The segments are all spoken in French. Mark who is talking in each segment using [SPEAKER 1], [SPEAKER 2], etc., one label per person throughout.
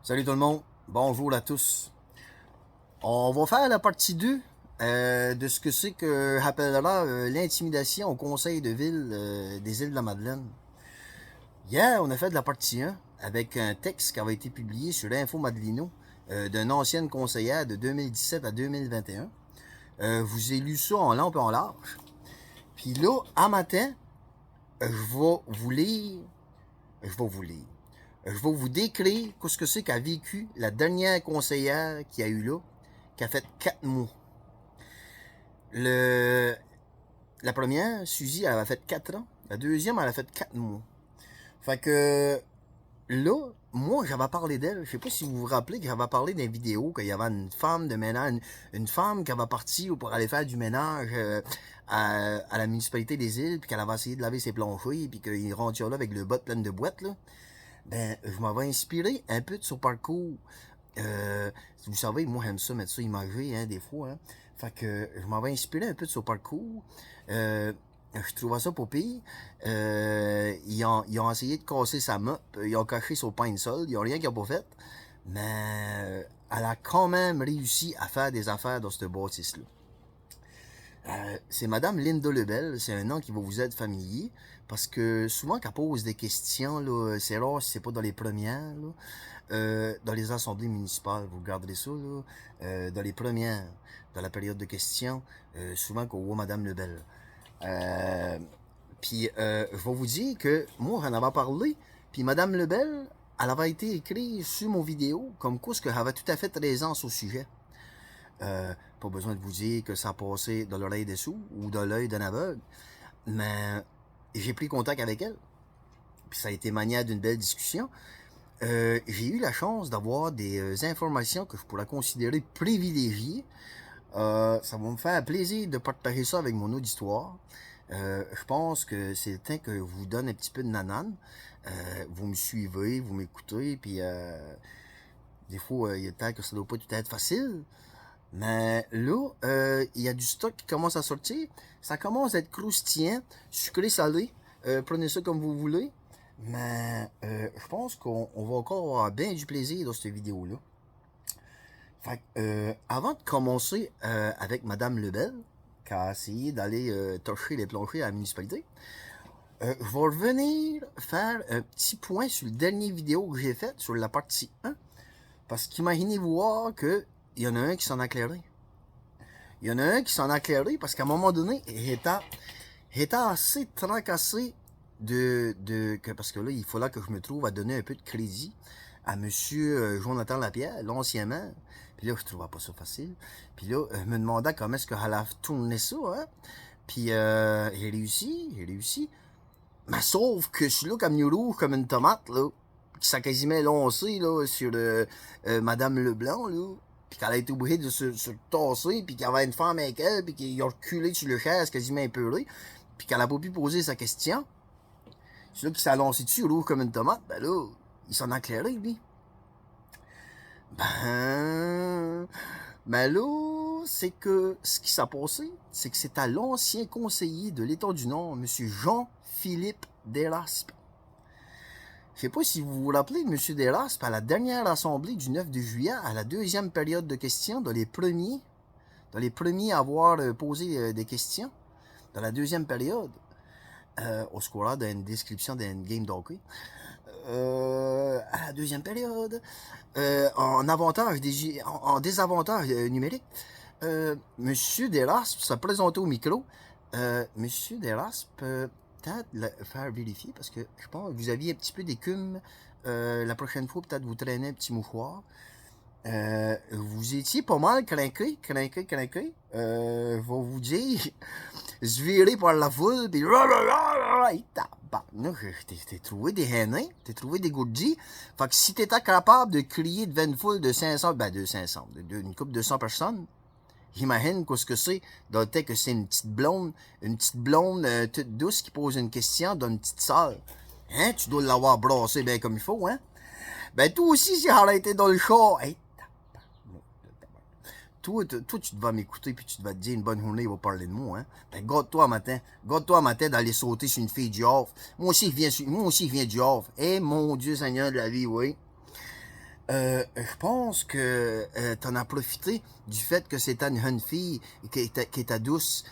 [SPEAKER 1] Salut tout le monde, bonjour à tous. On va faire la partie 2 de ce que c'est que appellera l'intimidation au conseil de ville des îles de la Madeleine. Hier, on a fait de la partie 1 avec un texte qui avait été publié sur l'Info Madelino d'une ancienne conseillère de 2017 à 2021. Vous avez lu ça en long et en large. Puis là, à matin, je vais vous lire, je vais vous lire. Je vais vous décrire ce que c'est qu'a vécu la dernière conseillère qui a eu là, qui a fait 4 mois. Le, la première, Suzy, elle a fait 4 ans. La deuxième, elle a fait 4 mois. Fait que là, moi, j'avais parlé d'elle. Je sais pas si vous vous rappelez que j'avais parlé d'une vidéo qu'il y avait une femme de ménage, une femme qui avait parti pour aller faire du ménage à la municipalité des îles, puis qu'elle avait essayé de laver ses planchers, puis qu'il rentre là avec le bot plein de boîtes, là. Ben, je m'avais inspiré un peu de son parcours. Vous savez, moi, j'aime ça, mettre ça imagé, hein, des fois. Hein. Fait que je m'avais inspiré un peu de son parcours. Je trouvais ça pas pire. Ils ont essayé de casser sa mop. Ils ont caché son pain de sol. Ils ont rien qu'ils n'ont pas fait. Mais elle a quand même réussi à faire des affaires dans cette bâtisse-là. C'est Madame Linda Lebel, c'est un nom qui va vous être familier, parce que souvent qu'elle pose des questions, là, c'est rare si c'est pas dans les premières, là, dans les assemblées municipales, vous regarderez ça, là, dans les premières, dans la période de questions, souvent qu'on voit Madame Lebel. Puis je vais vous dire que moi, j'en avais parlé, puis Madame Lebel, elle avait été écrite sur mon vidéo, comme quoi ce que j'avais tout à fait raison au sujet. Pas besoin de vous dire que ça a passé dans l'oreille des sourds ou dans l'œil d'un aveugle, mais j'ai pris contact avec elle. Puis ça a été manière d'une belle discussion. J'ai eu la chance d'avoir des informations que je pourrais considérer privilégiées. Ça va me faire plaisir de partager ça avec mon auditoire. Je pense que c'est le temps que je vous donne un petit peu de nanane. Vous me suivez, vous m'écoutez, puis des fois, il y a le temps que ça ne doit pas tout être facile. Mais là, il y a du stock qui commence à sortir. Ça commence à être croustillant, sucré, salé. Prenez ça comme vous voulez. Mais je pense qu'on va encore avoir bien du plaisir dans cette vidéo-là. Fait que, avant de commencer avec Madame Lebel, qui a essayé d'aller torcher les planchers à la municipalité, je vais revenir faire un petit point sur le dernier vidéo que j'ai fait sur la partie 1. Parce qu'imaginez-vous voir que il y en a un qui s'en a éclairé. Il y en a un qui s'en a éclairé parce qu'à un moment donné, il était assez tracassé parce que là, il fallait que je me trouve à donner un peu de crédit à monsieur Jonathan Lapierre, l'ancien maire. Puis là, je trouvais pas ça facile. Puis là, je me demandais comment est-ce qu'elle allait tourner ça, hein. Puis j'ai réussi. Mais sauf que je suis là comme rouge, comme une tomate, là, qui s'est quasiment lancé, là, sur Madame Leblanc, là. Puis qu'elle a été obligée de se tasser, puis qu'il y avait une femme avec elle, puis qu'il a reculé sur le chaise, quasiment épeuré, puis qu'elle a pas pu poser sa question. C'est là qu'il s'est lancé dessus, rouge comme une tomate, ben là, il s'en a éclairé, lui. Ben... Ben là, c'est que ce qui s'est passé, c'est que c'est à l'ancien conseiller de l'État du Nord, M. Jean-Philippe Desraspes. Je sais pas si vous vous rappelez de M. Desraspes à la dernière assemblée du 9 de juillet, à la deuxième période de questions, dans les premiers à avoir posé des questions, dans la deuxième période, au score d'une description d'un game d'hockey. À la deuxième période, en désavantage numérique, Monsieur Desraspes se présenté au micro. Monsieur Desraspes, peut-être le faire vérifier parce que je pense que vous aviez un petit peu d'écume. La prochaine fois, peut-être vous traînez un petit mouchoir. Vous étiez pas mal craqué. Je vais vous dire, se virer par la foule, puis t'es trouvé des haineux, t'es trouvé des gourdis. Fait que si t'étais capable de crier devant une foule de 500, une couple de 100 personnes, j'imagine ce que c'est, dans le temps que c'est une petite blonde toute douce qui pose une question dans une petite salle. Hein, tu dois l'avoir brassé bien comme il faut, hein? Ben, toi aussi, si arrêté dans le char, hey, toi, tu devais m'écouter puis tu devais te dire une bonne journée, il va parler de moi, hein. Ben, garde-toi un matin d'aller sauter sur une fille du Havre. Moi aussi, je viens du Havre. Eh, mon Dieu Seigneur de la vie, oui. Je pense que t'en as profité du fait que c'était une jeune fille qui était douce.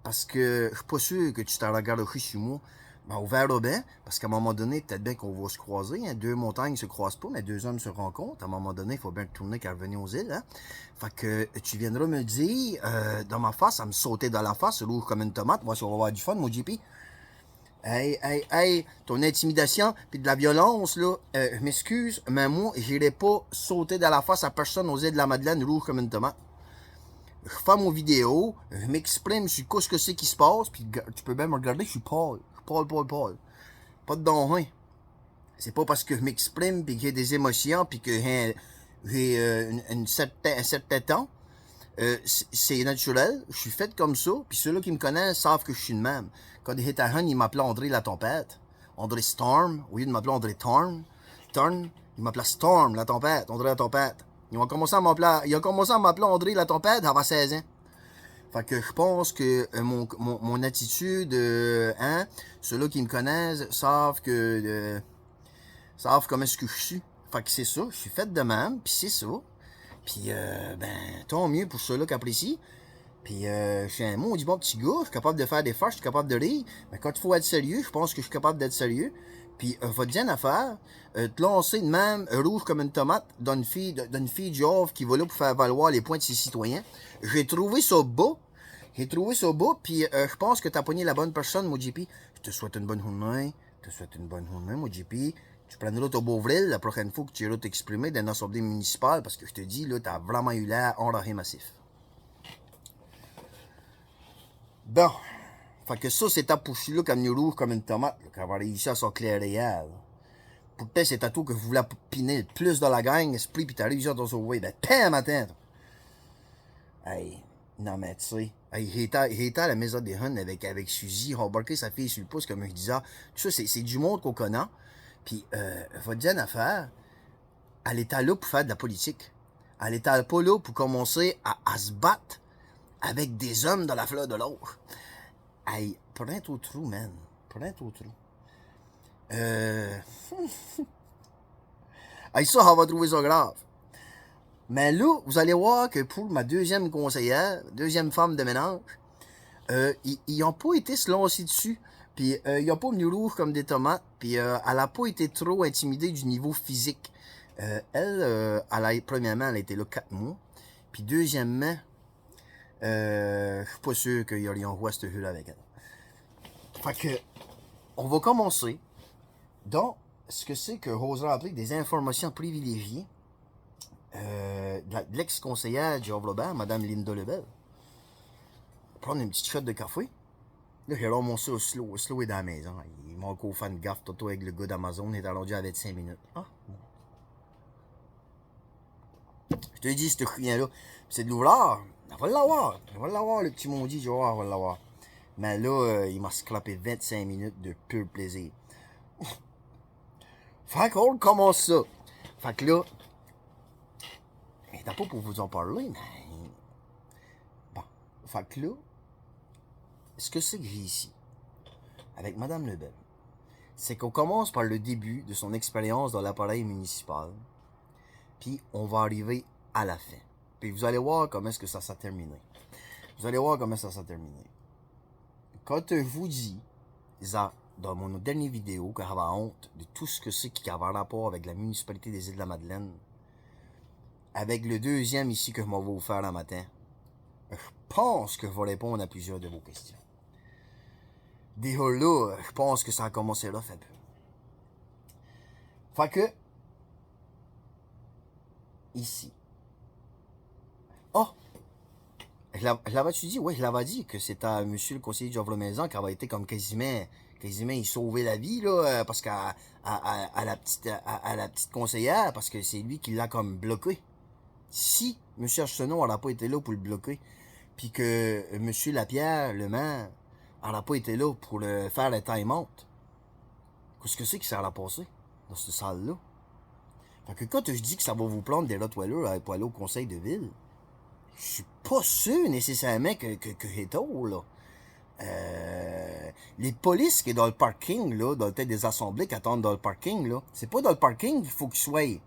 [SPEAKER 1] Parce que je suis pas sûr que tu t'en regarderais sur moi. Ben, on verra bien, parce qu'à un moment donné, peut-être bien qu'on va se croiser. Hein. Deux montagnes se croisent pas, mais deux hommes se rencontrent. À un moment donné, il faut bien tourner qu'à revenir aux îles. Hein. Fait que tu viendras me dire, dans ma face, à me sauter dans la face, rouge comme une tomate. Moi, si on va avoir du fun, mon JP. Hey, ton intimidation puis de la violence, là, je m'excuse, mais moi, j'irai pas sauter dans la face à personne aux îles de la Madeleine rouge comme une tomate. Je fais mon vidéo, je m'exprime sur ce que c'est qui se passe, puis tu peux bien me regarder, je suis pâle. Pâle. Pas de don, c'est pas parce que je m'exprime, puis que j'ai des émotions, puis que j'ai un certain temps. C'est naturel, je suis fait comme ça, puis ceux-là qui me connaissent savent que je suis de même. Quand il était jeune, il m'appelait André la tempête. André Storm, au lieu de m'appeler André Turn, il m'appelait Storm la tempête, André la tempête. Il a commencé à m'appeler André la tempête avant 16 ans. Fait que je pense que mon attitude, hein, ceux-là qui me connaissent savent comment est-ce que je suis. Fait que c'est ça, je suis fait de même, puis c'est ça. Puis, ben, tant mieux pour ceux-là qui apprécient. Puis, je suis un maudit bon petit gars, je suis capable de faire des farces, je suis capable de rire. Mais quand il faut être sérieux, je pense que je suis capable d'être sérieux. Puis, va te dire une affaire, te lancer de même, rouge comme une tomate, d'une fille du Havre qui va là pour faire valoir les points de ses citoyens. J'ai trouvé ça beau. Puis je pense que t'as pogné la bonne personne, mon JP. Je te souhaite une bonne journée. Mon JP. Tu prendras ton Beauvril la prochaine fois que tu iras t'exprimer dans l'Assemblée municipale, parce que je te dis, là, t'as vraiment eu l'air enragé massif. Bon. Fait que ça, c'est ta poussée-là comme une rouge comme une tomate, qui va réussir à s'éclairer hier. Pourtant, c'est à toi que vous voulez piner le plus de la gang, esprit, pis t'as réussi à t'en sauver. Ben, t'es matin. Hey, non, mais tu sais, hey, j'étais à la maison des Huns avec Suzy, embarqué sa fille sur le pouce, comme je disais. Tout ça, c'est du monde qu'on connaît. Puis, va te dire une affaire, elle était là pour faire de la politique. Elle était pas là pour commencer à se battre avec des hommes de la fleur de l'or. Hey, prends ton trou, man. Prends ton trou. Hey, ça, on va trouver ça grave. Mais là, vous allez voir que pour ma deuxième conseillère, deuxième femme de ménage, ils n'ont pas été se lancer dessus. Puis ils n'ont pas venu rouge comme des tomates. Puis elle n'a pas été trop intimidée du niveau physique. Premièrement, elle a été là 4 mois. Puis deuxièmement, je suis pas sûr qu'il y aurait envoyé cette vue-là avec elle. Fait que, on va commencer dans ce que c'est que j'oserais appeler des informations privilégiées de l'ex-conseillère du Havre-Robert, Mme Linda Lebel. Prendre une petite shot de café. Là, j'ai remonté au slow. Slow est dans la maison. Il m'a encore fait une gaffe toto avec le gars d'Amazon. Il est allongé avec 5 minutes. Ah, je te dis, ce chien-là, c'est de l'ouvert. On va l'avoir, le petit maudit, on va l'avoir. Mais là, il m'a scrapé 25 minutes de pur plaisir. Fait qu'on commence ça. Fait que là, mais t'as pas pour vous en parler, mais... Bon, fait que là, ce que c'est que j'ai ici, avec Mme Lebel, c'est qu'on commence par le début de son expérience dans l'appareil municipal, puis on va arriver à la fin. Puis vous allez voir comment est-ce que ça s'est terminé. Quand je vous dis, ça, dans mon dernière vidéo, que j'avais honte de tout ce que c'est qui avait rapport avec la municipalité des îles de la Madeleine, avec le deuxième ici que je m'en vais vous faire un matin, je pense que je vais répondre à plusieurs de vos questions. Déjà là, je pense que ça a commencé là, un peu. Fait que, ici. Oh! Je l'avais-tu dit? Oui, je l'avais dit que c'était à monsieur le conseiller du Havre-Maison qui avait été comme quasiment il sauvait la vie, là, parce qu'à la petite conseillère, parce que c'est lui qui l'a comme bloqué. Si M. Arsenault n'aurait pas été là pour le bloquer, puis que M. Lapierre, le maire, n'aurait pas été là pour le faire le time-out, qu'est-ce que c'est qui s'est passé dans cette salle-là? Fait que quand je dis que ça va vous prendre des rottweilers pour aller au conseil de ville, je suis pas sûr nécessairement que c'est tôt, là. Les polices qui sont dans le parking, là, dans le tête des assemblées qui attendent dans le parking, là, c'est pas dans le parking qu'il faut qu'ils soient.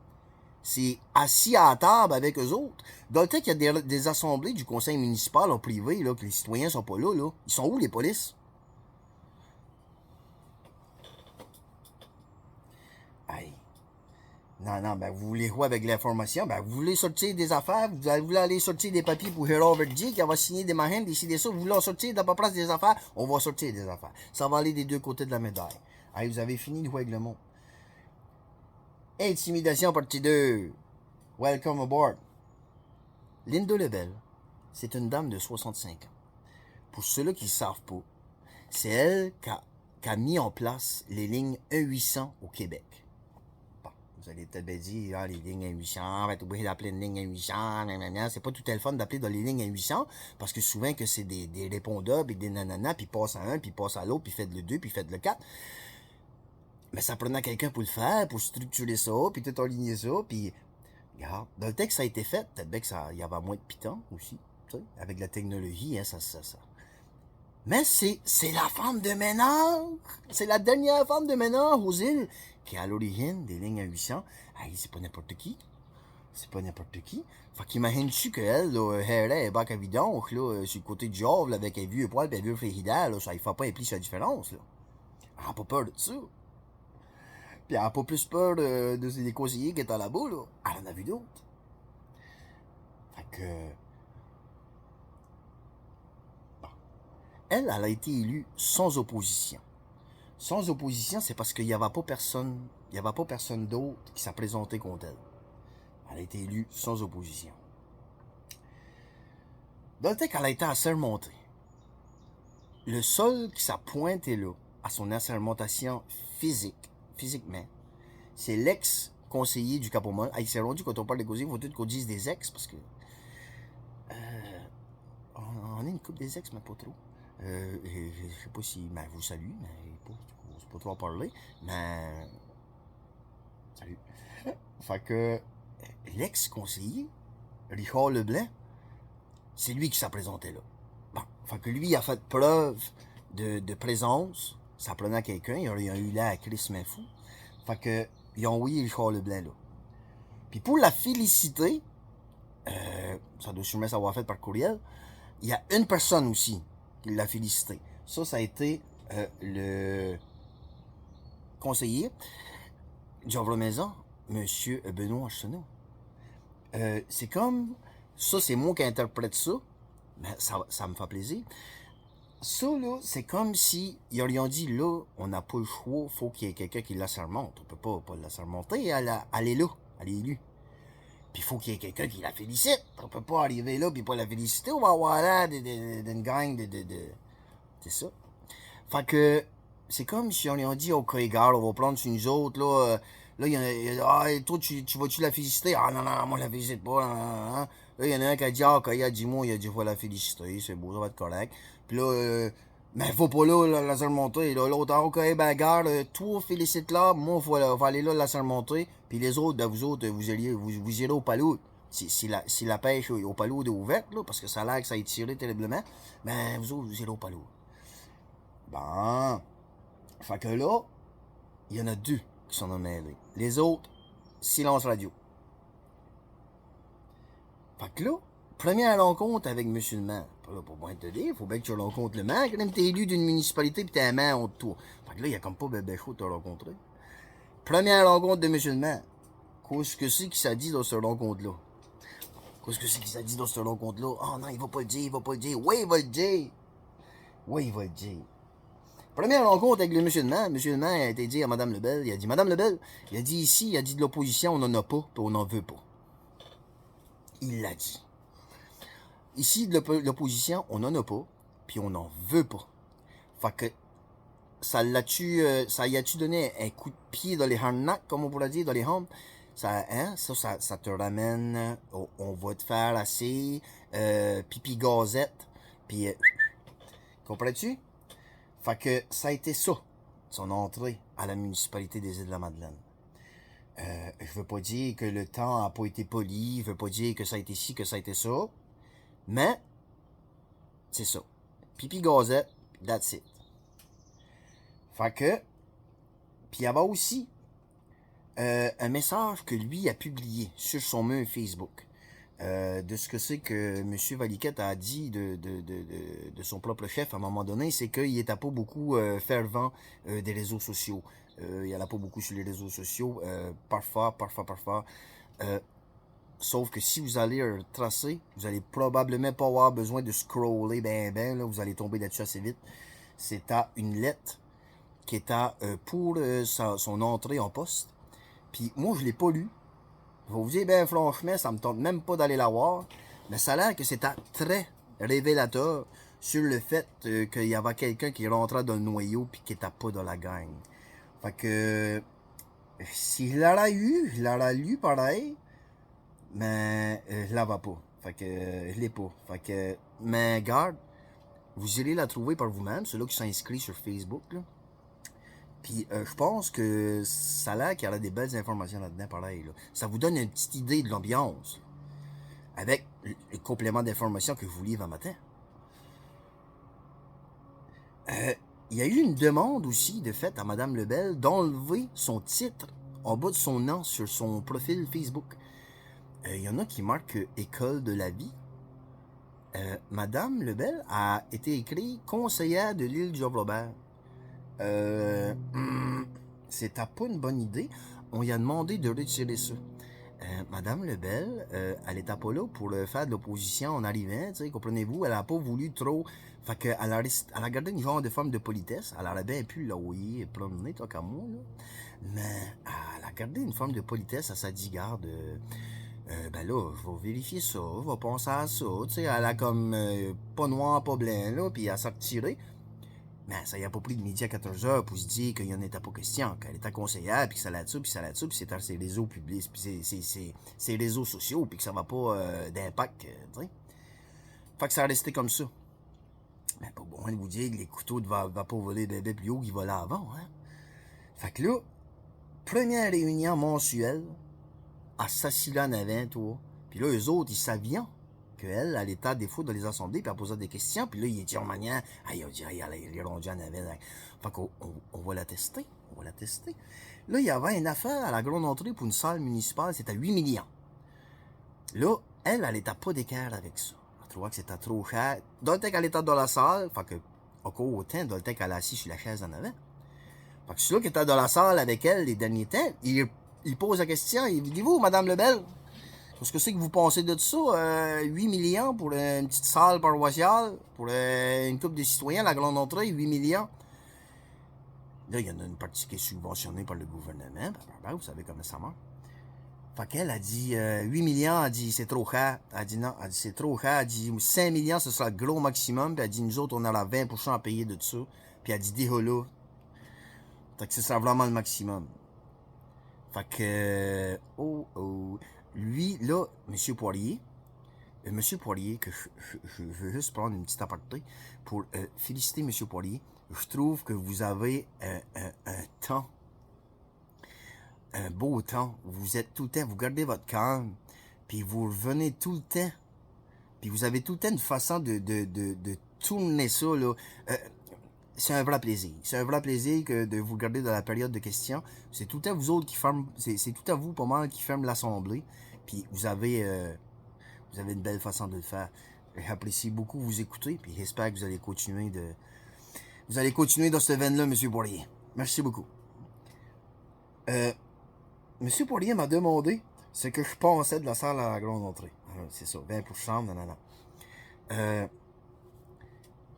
[SPEAKER 1] C'est assis à la table avec eux autres. Dans le temps qu'il y a des assemblées du conseil municipal en privé, là, que les citoyens sont pas là, ils sont où les polices? Hey. Non, non, ben vous voulez quoi avec l'information? Ben vous voulez sortir des affaires, vous voulez aller sortir des papiers pour Harold Verdier qui va signer des marines, décider ça, vous voulez en sortir de la place des affaires, on va sortir des affaires. Ça va aller des deux côtés de la médaille. Hey, vous avez fini de jouer avec le monde. Intimidation partie 2. Welcome aboard. Linda Lebel, c'est une dame de 65 ans. Pour ceux-là qui ne savent pas, c'est elle qui a mis en place les lignes E800 au Québec. Bon, vous allez peut-être bien dire, ah, les lignes E800, on va être obligé d'appeler une ligne E800, c'est pas tout le fun d'appeler dans les lignes E800, parce que souvent que c'est des répondeurs, puis des nananas, puis passe à un, puis passe à l'autre, puis faites le 2, puis faites le 4. Mais ça prenait quelqu'un pour le faire, pour structurer ça, puis tout aligner ça, puis regarde, dans le temps que ça a été fait, peut-être bien qu'il y avait moins de pitons aussi, tu sais, avec la technologie, hein, ça. Mais c'est la femme de ménage, c'est la dernière femme de ménage aux îles qui est à l'origine des lignes à 800. Hey, c'est pas n'importe qui. C'est pas n'importe qui. Fait qu'imagine-tu qu'elle, là, elle est bac à vidange, là, sur le côté du Jove, là, avec un vieux poil et un vieux frigidaire, là, ça ne fait pas impliquer la différence, là. Elle n'a pas peur de ça. Puis elle n'a pas plus peur de des conseillers qui étaient là-bas, là. Elle en a vu d'autres. Fait que... Bon. Elle a été élue sans opposition. Sans opposition, c'est parce qu'il n'y avait pas personne, d'autre qui s'est présenté contre elle. Elle a été élue sans opposition. Dans le temps qu'elle a été assermentée, le seul qui s'est pointé là, à son assermentation physiquement, c'est l'ex-conseiller du Capomol. Il s'est rendu quand on parle de conseillers, il faut tout qu'on dise des ex, parce que on est une couple des ex, mais pas trop. Je sais pas si, ben, je vous salue, mais c'est pas trop en parler, mais salut. Fait que l'ex-conseiller, Richard Leblanc, c'est lui qui s'est présenté là. Bon, fait que lui, il a fait preuve de présence, ça prenait quelqu'un, il a eu là à Chris Fou. Fait que, ils ont envoyé Richard Leblanc là. Puis pour la féliciter, ça doit sûrement s'avoir fait par courriel, il y a une personne aussi qui l'a félicité. Ça a été le conseiller Jean Maison, M. Benoît Arsenault. C'est comme, ça c'est moi qui interprète ça, mais ça me fait plaisir. Ça là, c'est comme si ils auraient dit là, on n'a pas le choix, faut qu'il y ait quelqu'un qui l'assermente. On peut pas l'assermonter, elle est là, elle est élue. Puis il faut qu'il y ait quelqu'un qui la félicite. On peut pas arriver là puis pas la féliciter, on va avoir l'air d'une gang de... C'est ça. Fait que c'est comme si on lui a dit, OK, regarde, on va prendre sur nous autres, là. Là, il y a ah, toi, tu vas-tu la féliciter? Ah, non, moi, je la félicite pas. Là, il y en a un qui a dit, ah, OK, il a dit, moi, il a dit, faut la féliciter, c'est beau, ça va être correct. Puis là, mais faut pas là, la surmonter. Là, l'autre, OK, ben, regarde, toi, félicite-la, moi, faut aller là, la surmonter. Puis les autres, ben, vous autres, vous irez au palou. Si la pêche au palou est ouverte, là, parce que ça a l'air que ça a tiré terriblement, ben, vous autres, vous irez au palou. Bon. Fait que là, il y en a deux qui sont mêlés. Les autres, silence radio. Fait que là, première rencontre avec M. le maire. Là, pour bien te dire, faut bien que tu rencontres le maire. Quand même, t'es élu d'une municipalité pis t'es un maire en tour. Fait que là, il y a comme pas bébé chaud de te rencontrer. Première rencontre de M. le maire. Qu'est-ce que c'est qui s'est dit dans cette rencontre-là? Qu'est-ce que c'est qui s'est dit dans cette rencontre-là? Oh non, il va pas le dire. Oui, il va le dire. Première rencontre avec le monsieur le maire. Monsieur le maire a été dit à Mme Lebel. Il a dit, Mme Lebel, il a dit ici, il a dit de l'opposition, on n'en a pas, puis on n'en veut pas. Il l'a dit. Ici, de l'opposition, on n'en a pas, puis on n'en veut pas. Fait que, ça y a-tu donné un coup de pied dans les harnaks, comme on pourrait dire, dans les jambes? Ça te ramène, on va te faire assez, pipi gazette, puis, comprends-tu? Fait que ça a été ça, son entrée à la municipalité des Îles-de-la-Madeleine. Je veux pas dire que le temps a pas été poli, je veux pas dire que ça a été ci, que ça a été ça, mais c'est ça. Pipi gazette, that's it. Fait que, puis il y avait aussi un message que lui a publié sur son mur Facebook. De ce que c'est que M. Valiquette a dit de son propre chef à un moment donné, c'est qu'il n'était pas beaucoup fervent des réseaux sociaux. Il n'allait pas beaucoup sur les réseaux sociaux, parfois. Sauf que si vous allez tracer, vous allez probablement pas avoir besoin de scroller là, vous allez tomber là-dessus assez vite. C'est à une lettre qui est pour son entrée en poste. Puis moi, je l'ai pas lu. Je vais vous dire, ben franchement, ça me tente même pas d'aller la voir. Mais ça a l'air que c'était très révélateur sur le fait qu'il y avait quelqu'un qui rentrait dans le noyau puis qui était pas dans la gang. Fait que s'il l'aurait eu, je l'aurais lu pareil, mais je l'avais pas. Fait que je l'ai pas. Fait que, mais garde, vous irez la trouver par vous-même, ceux-là qui sont inscrits sur Facebook, là. Puis je pense que ça a l'air qu'il y a des belles informations là-dedans, pareil. Là. Ça vous donne une petite idée de l'ambiance. Avec le complément d'informations que je vous livre un matin. Il y a eu une demande aussi de fait à Mme Lebel d'enlever son titre en bas de son nom sur son profil Facebook. Il y en a qui marquent École de la vie. Mme Lebel a été écrite conseillère de l'île Job-Robert. C'était pas une bonne idée. On lui a demandé de retirer ça. Madame Lebel, elle était pas là pour faire de l'opposition en arrivant, tu sais, comprenez-vous? Elle a pas voulu trop. Fait qu'elle elle a gardé une genre de forme de politesse. Elle aurait bien pu l'envoyer et promener, toi, comme moi, là. Mais elle a gardé une forme de politesse. Elle s'est dit, garde, ben là, je vais vérifier ça, je vais penser à ça, tu sais. Elle a comme pas noir, pas blanc, là, puis elle s'est retirée. Mais ça y a pas pris de midi à 14h pour se dire qu'il n'y en était pas question, qu'elle était conseillère, puis que ça là-dessus, puis c'est ses réseaux publics, puis ses réseaux sociaux, puis que ça va pas d'impact, tu sais. Fait que ça a resté comme ça. Mais pas bon de vous dire que les couteaux ne va pas voler bébé plus haut qu'ils volaient avant, hein. Fait que là, première réunion mensuelle, à s'assis là en avant, toi. Puis là, eux autres, ils savaient qu'elle, elle était des fois dans les assemblées, puis elle posait des questions, puis là, il dit en manière, il a dit, il est rendu en avant. Fait qu'on va la tester, Là, il y avait une affaire à la grande entrée pour une salle municipale, c'était à 8 millions. Là, elle était pas d'écart avec ça. Elle trouvait que c'était trop cher. Dans le temps qu'elle était dans la salle, fait que, encore autant, dans le temps qu'elle est assise sur la chaise en avant. Fait que celui-là qui était dans la salle avec elle les derniers temps, il pose la question, il dit, vous, Madame Lebel, qu'est-ce que c'est que vous pensez de ça? 8 millions pour une petite salle paroissiale, pour une couple de citoyens, la grande entrée, 8 millions. Là, il y en a une partie qui est subventionnée par le gouvernement. Vous savez comment ça marche. Fait qu'elle a dit 8 millions, elle dit c'est trop cher. Elle dit non, elle dit c'est trop cher. Elle dit 5 millions, ce sera le gros maximum. Puis elle dit nous autres, on a la 20% à payer de ça. Puis elle dit dis-le là. Fait que ce sera vraiment le maximum. Fait que, lui, là, M. Poirier, que je veux juste prendre une petite aparté pour féliciter M. Poirier. Je trouve que vous avez un beau temps. Vous êtes tout le temps, vous gardez votre calme, puis vous revenez tout le temps. Puis vous avez tout le temps une façon de tourner ça, là. C'est un vrai plaisir. C'est un vrai plaisir que de vous garder dans la période de questions. C'est tout à vous autres qui ferment, c'est tout à vous pas mal qui ferment l'assemblée. Puis vous avez une belle façon de le faire. J'apprécie beaucoup vous écouter, puis j'espère que vous allez continuer dans cette veine-là, M. Poirier. Merci beaucoup. M. Poirier m'a demandé ce que je pensais de la salle à la grande entrée. C'est ça, 20%, nanana.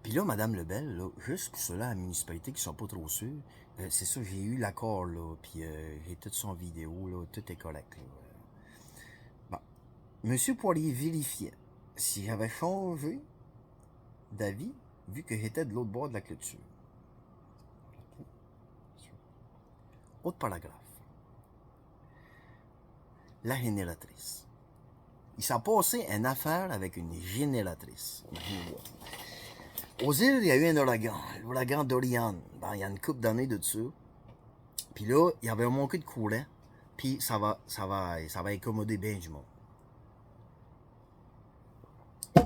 [SPEAKER 1] Puis là, Mme Lebel, là, juste ceux-là à la municipalité qui sont pas trop sûrs, c'est ça, j'ai eu l'accord, là, puis j'ai tout son vidéo, là, tout est correct, là. Bon. M. Poirier vérifiait si j'avais changé d'avis, vu que j'étais de l'autre bord de la clôture. Autre paragraphe. La génératrice. Il s'est passé une affaire avec une génératrice. Aux îles, il y a eu un ouragan, l'ouragan Dorian. Ben, il y a une couple d'années de dessus. Puis là, il y avait un manqué de courant. Puis ça va incommoder bien du monde.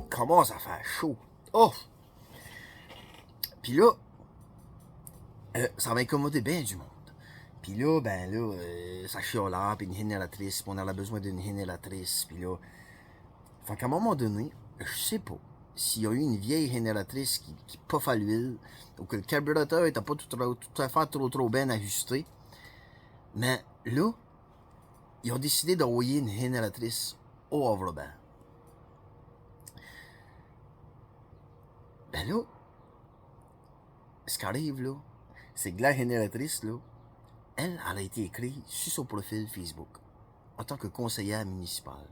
[SPEAKER 1] Comment ça fait chaud? Oh! Puis là, ça va incommoder bien du monde. Puis là, ben là, ça chiolait, puis une inhalatrice, puis on avait besoin d'une inhalatrice, puis là... Fait qu'à un moment donné, je sais pas s'il y a eu une vieille inhalatrice qui poffe à l'huile, ou que le carburateur était pas tout à fait trop bien ajusté, mais là, ils ont décidé d'envoyer une inhalatrice au Havre-Band. Ben là, ce qui arrive là, c'est que la inhalatrice, là, elle a été écrite sur son profil Facebook en tant que conseillère municipale.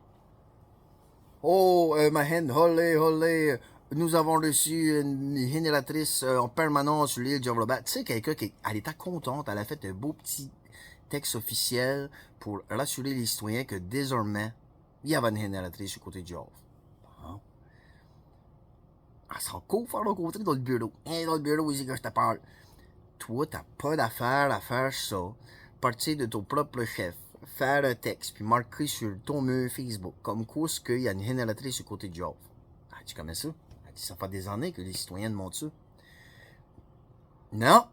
[SPEAKER 1] Oh, ma haine, olé, olé, nous avons reçu une inhalatrice en permanence sur l'île du Havre-Band. Tu sais, quelqu'un qui elle était contente, elle a fait un beau petit texte officiel pour rassurer les citoyens que désormais, il y avait une inhalatrice du côté du Havre. Bon. Elle s'en court faire rencontrer dans le bureau. Hein, dans le bureau, ici, que je te parle. Toi, t'as pas d'affaire à faire ça. Partir de ton propre chef, faire un texte, puis marquer sur ton mur Facebook, comme quoi ce qu'il y a une inhalatrice du côté du Havre. Elle dit comment ça? Elle dit ça fait des années que les citoyens demandent ça. Non!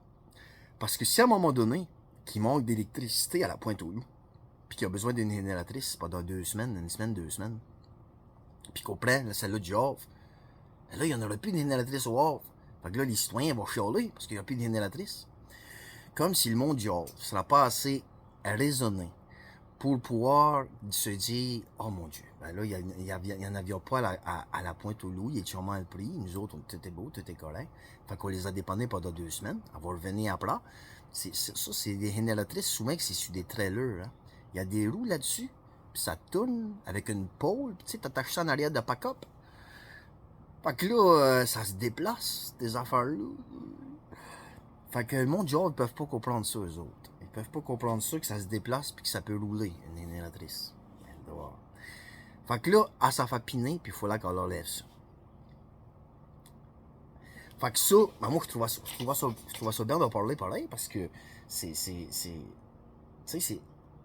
[SPEAKER 1] Parce que si à un moment donné, qu'il manque d'électricité à la Pointe-aux-Loups, puis qu'il y a besoin d'une inhalatrice pendant 2 semaines, une semaine, 2 semaines, puis qu'on prend celle-là du Havre, ben là, il n'y en aura plus d'inhalatrice au Havre. Fait que là, les citoyens vont chialer parce qu'il n'y a plus d'inhalatrice. Comme si le monde du Havre ne sera pas assez raisonné pour pouvoir se dire « Oh mon Dieu, ben là, il n'y en avait pas à la Pointe-aux-Loups, il est sûrement le prix. Nous autres, tout était beau, tout était correct. » Fait qu'on les a dépannés pendant 2 semaines. On va revenir après. Ça, c'est des inhalatrices, souvent que c'est sur des trailers. Hein. Il y a des roues là-dessus, puis ça tourne avec une pôle, puis tu sais, t'attaches ça en arrière de pack-up. Fait que là, ça se déplace, ces affaires-là. Fait que le monde du Havre, ils peuvent pas comprendre ça, eux autres. Ils peuvent pas comprendre ça, que ça se déplace puis que ça peut rouler, une inhalatrice. Fait que là, elle s'en fait piner, puis il faut là qu'elle enlève ça. Fait que ça, ben moi, je trouvais ça bien d'en parler pareil, parce que tu sais,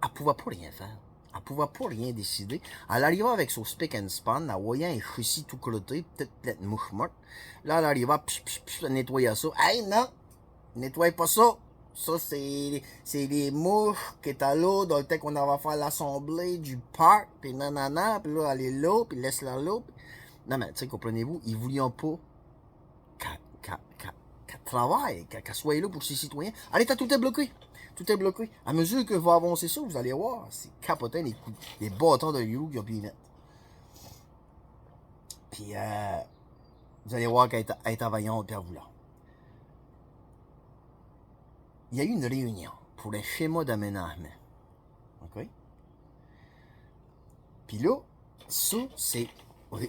[SPEAKER 1] elle pouvait pas rien faire. Elle pouvait pas rien décider. Elle arrivait avec son spick and span, en voyant un châssis tout crotté, peut-être une mouche morte. Là, elle arrivait, elle nettoyait ça. Hey, non! Nettoie pas ça! Ça, c'est les mouches qui étaient là dans le temps qu'on avait fait l'assemblée du parc, pis nanana, pis là, elle est là, pis laisse-la là. Pis... Non, mais, tu sais, comprenez-vous, ils voulaient pas qu'elle travaille, qu'elle soit là pour ses citoyens. Allez, tout est bloqué. Tout est bloqué. À mesure que va avancer ça, vous allez voir, c'est capotin les bâtons de You qui ont pu y mettre. Puis, vous allez voir qu'elle est availlante et voulant. Il y a eu une réunion pour un schéma d'aménagement. OK? Puis là, ça, c'est...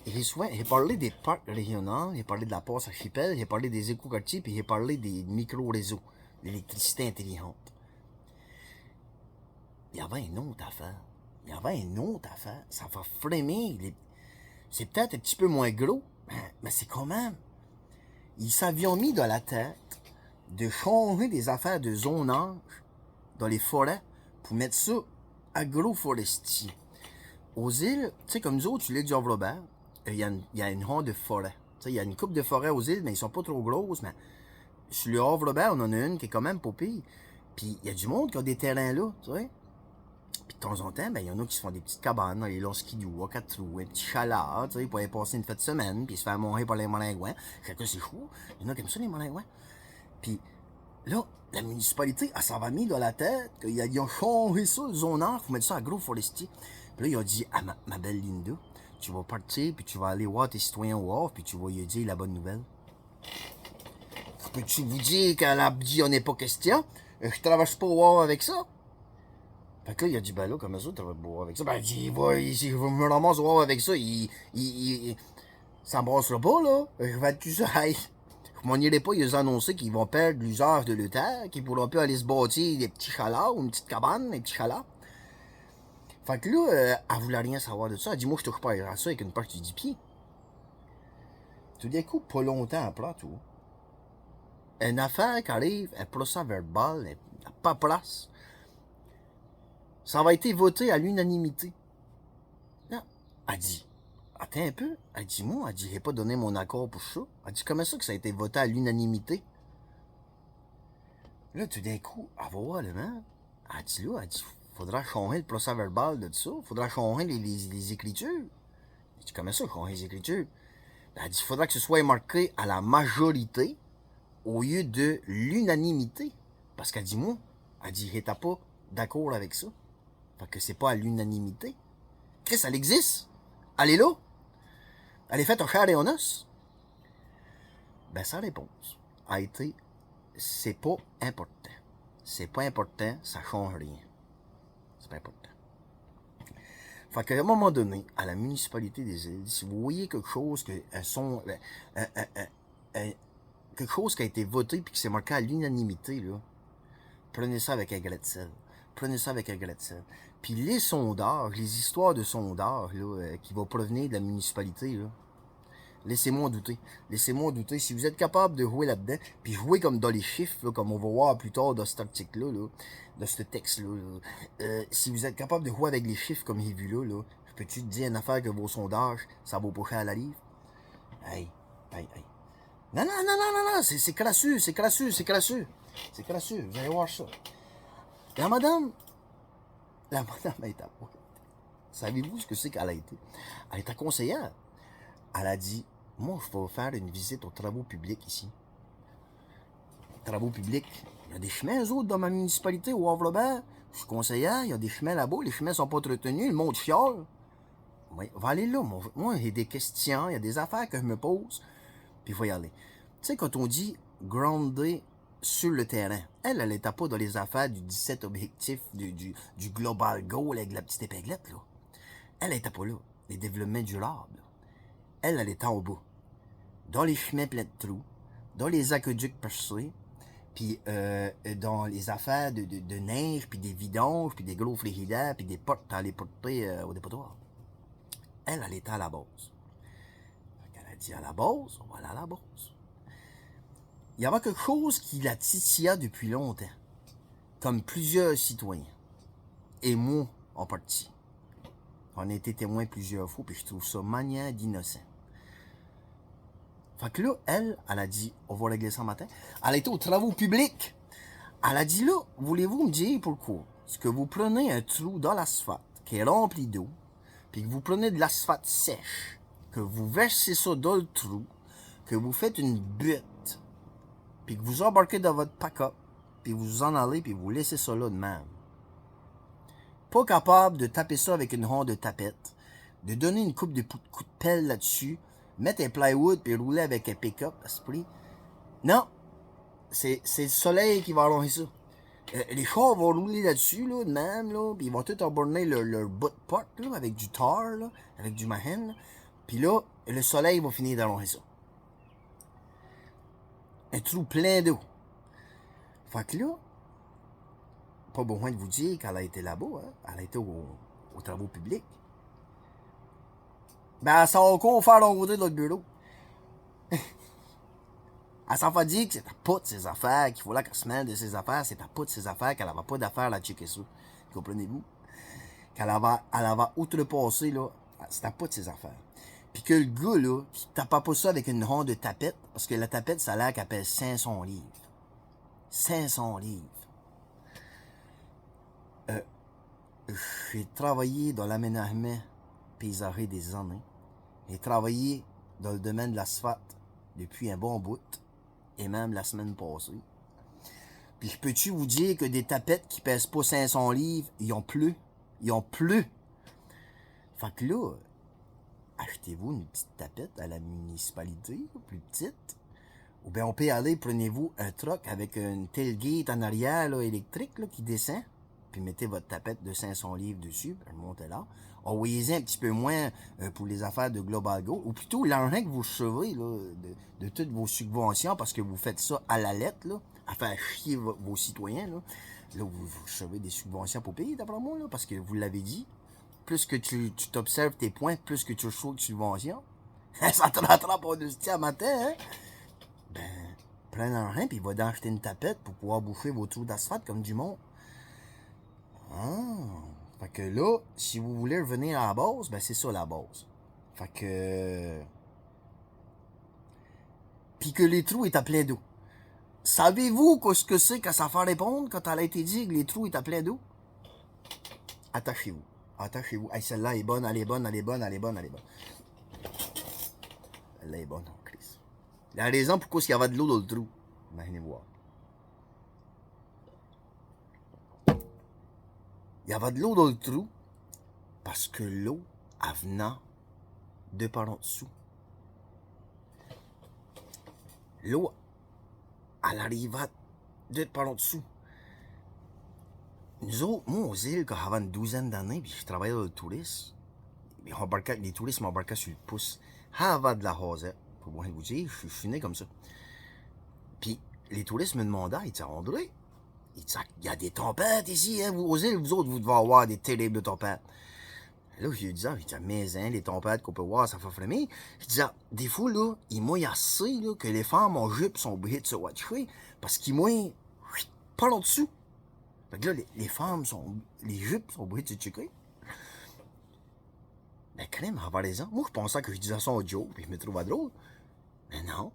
[SPEAKER 1] J'ai parlé des parcs régionaux, j'ai parlé de la passe archipel, j'ai parlé des éco-quartiers, puis j'ai parlé des micro-réseaux, l'électricité intelligente. Il y avait une autre affaire. Il y avait une autre affaire. Ça va frémir. C'est peut-être un petit peu moins gros, mais c'est quand même... Ils s'avaient mis dans la tête de changer des affaires de zonage dans les forêts pour mettre ça agroforestier. Aux îles, tu sais, comme nous autres, sur l'île du Havre-Robert, il y a une ronde de forêt. Tu sais, il y a une coupe de forêts aux îles, mais ils sont pas trop grosses. Mais sur le Havre-Robert, on en a une qui est quand même pas pire. Puis il y a du monde qui a des terrains là, tu sais. Puis de temps en temps, ben, il y en a qui se font des petites cabanes dans les longs skidoo, à 4 trous, un petit chalat, tu sais, pour aller passer une fête de semaine, puis se faire manger par les malingouins. Chacun c'est fou. Il y en a qui aiment ça, les malingouins. Puis là, la municipalité, elle s'en va mis dans la tête qu'ils ont changé ça, le zonage, faut mettre ça agroforestier. Puis là, il a dit à ma belle Linda, tu vas partir, puis tu vas aller voir tes citoyens au Havre, puis tu vas lui dire la bonne nouvelle. Peux-tu vous dire qu'elle a dit on n'est pas question? Je traverse pas au Havre avec ça. Fait que là, il a dit, ben là, comment ça, tu vas boire avec ça? Ben, il dit, si je me ramasse au Havre avec ça, il s'embrassera pas, là. Je vais être tout ça. Hey. Vous m'en irez pas, ils ont annoncé qu'ils vont perdre l'usage de leur terre, qu'ils pourront plus aller se bâtir des petits chalats ou une petite cabane, des petits chalats. Fait que là, elle voulait rien savoir de ça. Elle dit, moi, je touche pas à ça avec une partie du pied. Tout d'un coup, pas longtemps après, tout. Une affaire qui arrive, un procès verbal, elle n'a pas place. Ça va été voté à l'unanimité. Là, elle dit, attends un peu. Elle dit, moi, elle dit, j'ai pas donné mon accord pour ça. Elle dit, comment ça que ça a été voté à l'unanimité? Là, tout d'un coup, elle va voir le maire. Elle dit là, elle dit, faudra changer le procès verbal de ça, faudra changer les écritures. Je dis, comment ça, changer les écritures? Elle dit, il faudra que ce soit marqué à la majorité au lieu de l'unanimité. Parce qu'elle dit, moi, elle dit, j'étais pas d'accord avec ça. Fait que c'est pas à l'unanimité. Chris, elle existe. Elle est là. Elle est faite en chair et en os. Ben, sa réponse a été, c'est pas important. C'est pas important, ça change rien. C'est pas important. Fait qu'à un moment donné, à la municipalité des îles, si vous voyez quelque chose que quelque chose qui a été voté puis qui s'est marqué à l'unanimité, là, prenez ça avec un grain de sel. Prenez ça avec un grain de sel. Puis les sondages, les histoires de sondages là, qui vont provenir de la municipalité, là, laissez-moi en douter. Laissez-moi en douter. Si vous êtes capable de jouer là-dedans, puis jouer comme dans les chiffres, là, comme on va voir plus tard dans cet article-là, là, dans ce texte-là, là, si vous êtes capable de jouer avec les chiffres comme j'ai vu là, peux-tu te dire une affaire que vos sondages, ça vaut pas cher à la livre? Hey. Non, c'est crasseux, c'est crasseux. C'est crasseux, vous allez voir ça. La madame est à pointe. Savez-vous ce que c'est qu'elle a été? Elle était conseillère. Elle a dit, moi, je vais faire une visite aux travaux publics ici. Travaux publics, il y a des chemins, eux autres, dans ma municipalité, au Havre-Robert. Je suis conseillère, il y a des chemins là-bas, les chemins sont pas entretenus, le monde chiale. Oui, va aller là, moi, il y a des questions, il y a des affaires que je me pose, puis il faut y aller. Tu sais, quand on dit groundé sur le terrain, elle n'était pas dans les affaires du 17 objectifs du Global Goal avec la petite épinglette, là. Elle n'était pas là. Les développements durables. Elle était en bas. Dans les chemins pleins de trous, dans les aqueducs percés, puis dans les affaires de neige, puis des vidanges, puis des gros frigidaires, puis des portes à les porter au dépotoir. Elle était à la base. Elle a dit à la base, on va aller à la base. Il y avait quelque chose qui la titilla depuis longtemps, comme plusieurs citoyens, et moi en partie. On a été témoin plusieurs fois, puis je trouve ça manière d'innocent. Fait que là, elle a dit, on va régler ça matin. Elle a été aux travaux publics. Elle a dit là, voulez-vous me dire pourquoi? Est-ce que vous prenez un trou dans l'asphalte qui est rempli d'eau, puis que vous prenez de l'asphalte sèche, que vous versez ça dans le trou, que vous faites une butte, puis que vous embarquez dans votre pack-up, puis vous en allez, puis vous laissez ça là de même. Pas capable de taper ça avec une ronde de tapette, de donner une coupe de coup de pelle là-dessus, mettre un plywood puis rouler avec un pick-up, esprit. Non, c'est le soleil qui va allonger ça. Les chars vont rouler là-dessus, là, de même, là, puis ils vont tout emborner leur bout de porte, là, avec du tar, là, avec du mahène, puis là, le soleil va finir d'allonger ça. Un trou plein d'eau. Fait que là, pas besoin de vous dire qu'elle a été là-bas, hein. Elle a été aux travaux publics. Ben, elle s'en va encore faire l'enroder dans le bureau. Elle s'en fait dire que c'était pas de ses affaires, qu'il fallait qu'elle se mêle de ses affaires, c'était pas de ses affaires, qu'elle avait pas d'affaires à checker ça. Comprenez-vous? Qu'elle avait outrepassé, là, c'était pas de ses affaires. Puis que le gars, là, qui tapait pas ça avec une ronde de tapette, parce que la tapette, ça a l'air qu'elle pèse 500 livres. 500 livres. J'ai travaillé dans l'aménagement paysager des années. J'ai travaillé dans le domaine de l'asphalte depuis un bon bout, et même la semaine passée. Puis je peux-tu vous dire que des tapettes qui pèsent pas 500 livres, ils ont plus. Ils ont plus. Fait que là, achetez-vous une petite tapette à la municipalité, plus petite. Ou bien on peut aller, prenez-vous un truck avec une tailgate en arrière là, électrique là, qui descend. Puis mettez votre tapette de 500 livres dessus, puis remontez là. Envoyez-en un petit peu moins pour les affaires de Global Go, ou plutôt l'argent que vous recevez là, de toutes vos subventions, parce que vous faites ça à la lettre, là, à faire chier vos citoyens. Là vous recevez des subventions pour payer, d'après moi, là, parce que vous l'avez dit, plus que tu t'observes tes points, plus que tu reçois de subventions. Ça te rattrape au à matin, hein? Ben, prends l'argent, puis va d'acheter une tapette pour pouvoir bouffer vos trous d'asphalte comme du monde. Ah, fait que là, si vous voulez revenir à la base, ben c'est ça la base. Fait que... Puis que les trous étaient pleins d'eau. Savez-vous ce que c'est qu'à ça faire répondre quand elle a été dit que les trous étaient pleins d'eau? Attachez-vous. Attachez-vous. Hey, celle-là est bonne, elle est bonne, elle est bonne, elle est bonne, elle est bonne. Elle est bonne, Chris. La raison pourquoi il y avait de l'eau dans le trou. Imaginez voir. Il y avait de l'eau dans le trou parce que l'eau, elle venait de par en dessous. L'eau, elle arrivait de par en dessous. Nous autres, moi, aux îles, quand j'avais une douzaine d'années, puis je travaillais dans le tourisme, les touristes m'embarquaient sur le pouce. J'avais de la rosette. Pour moi, vous dire, je suis né comme ça. Puis, les touristes me demandaient, ils disaient, André, il y a des tempêtes ici, hein, vous, aux îles, vous autres, vous devez avoir des terribles tempêtes. Là, je lui disais, mais hein, les tempêtes qu'on peut voir, ça fait frémir. Je disais, des fois, là, il mouille assez, là, que les femmes en jupe sont obligées de se watcher, parce qu'ils mouillent pas en dessous. Fait que là, les femmes les jupes sont obligées de se checker. Mais quand même, avoir raison. Moi, je pensais que je disais ça en joke, puis je me trouvais drôle. Mais non.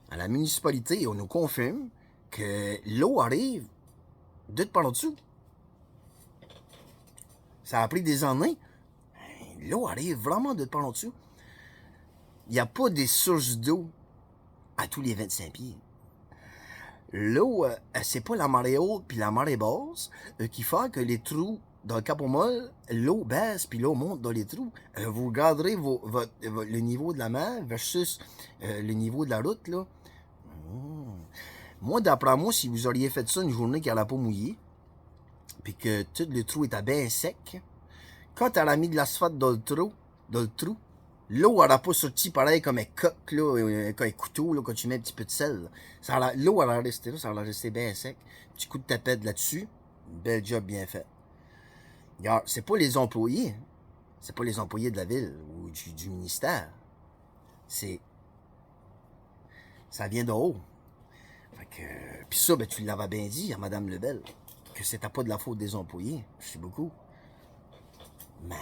[SPEAKER 1] À la municipalité, on nous confirme que l'eau arrive de par en dessous. Ça a pris des années. L'eau arrive vraiment de par en dessous. Il n'y a pas des sources d'eau à tous les 25 pieds. L'eau, c'est pas la marée haute puis la marée basse qui fait que les trous dans le Cap aux Molles, l'eau baisse puis l'eau monte dans les trous. Vous regarderez le niveau de la mer versus le niveau de la route, là. Moi, d'après moi, si vous auriez fait ça une journée qui n'allait pas mouiller, puis que tout le trou était bien sec, quand elle a mis de l'asphalte dans le trou, l'eau n'aurait pas sorti pareil comme un coq, là, comme un couteau, là, quand tu mets un petit peu de sel. L'eau, elle a resté là, ça a resté bien sec. Petit coup de tapette là-dessus, bel job bien fait. Regarde, c'est pas les employés, c'est pas les employés de la ville ou du ministère. Ça vient de haut. Fait que, puis ça, ben, tu l'avais bien dit à Mme Lebel, que c'était pas de la faute des employés. Je sais beaucoup. Mais,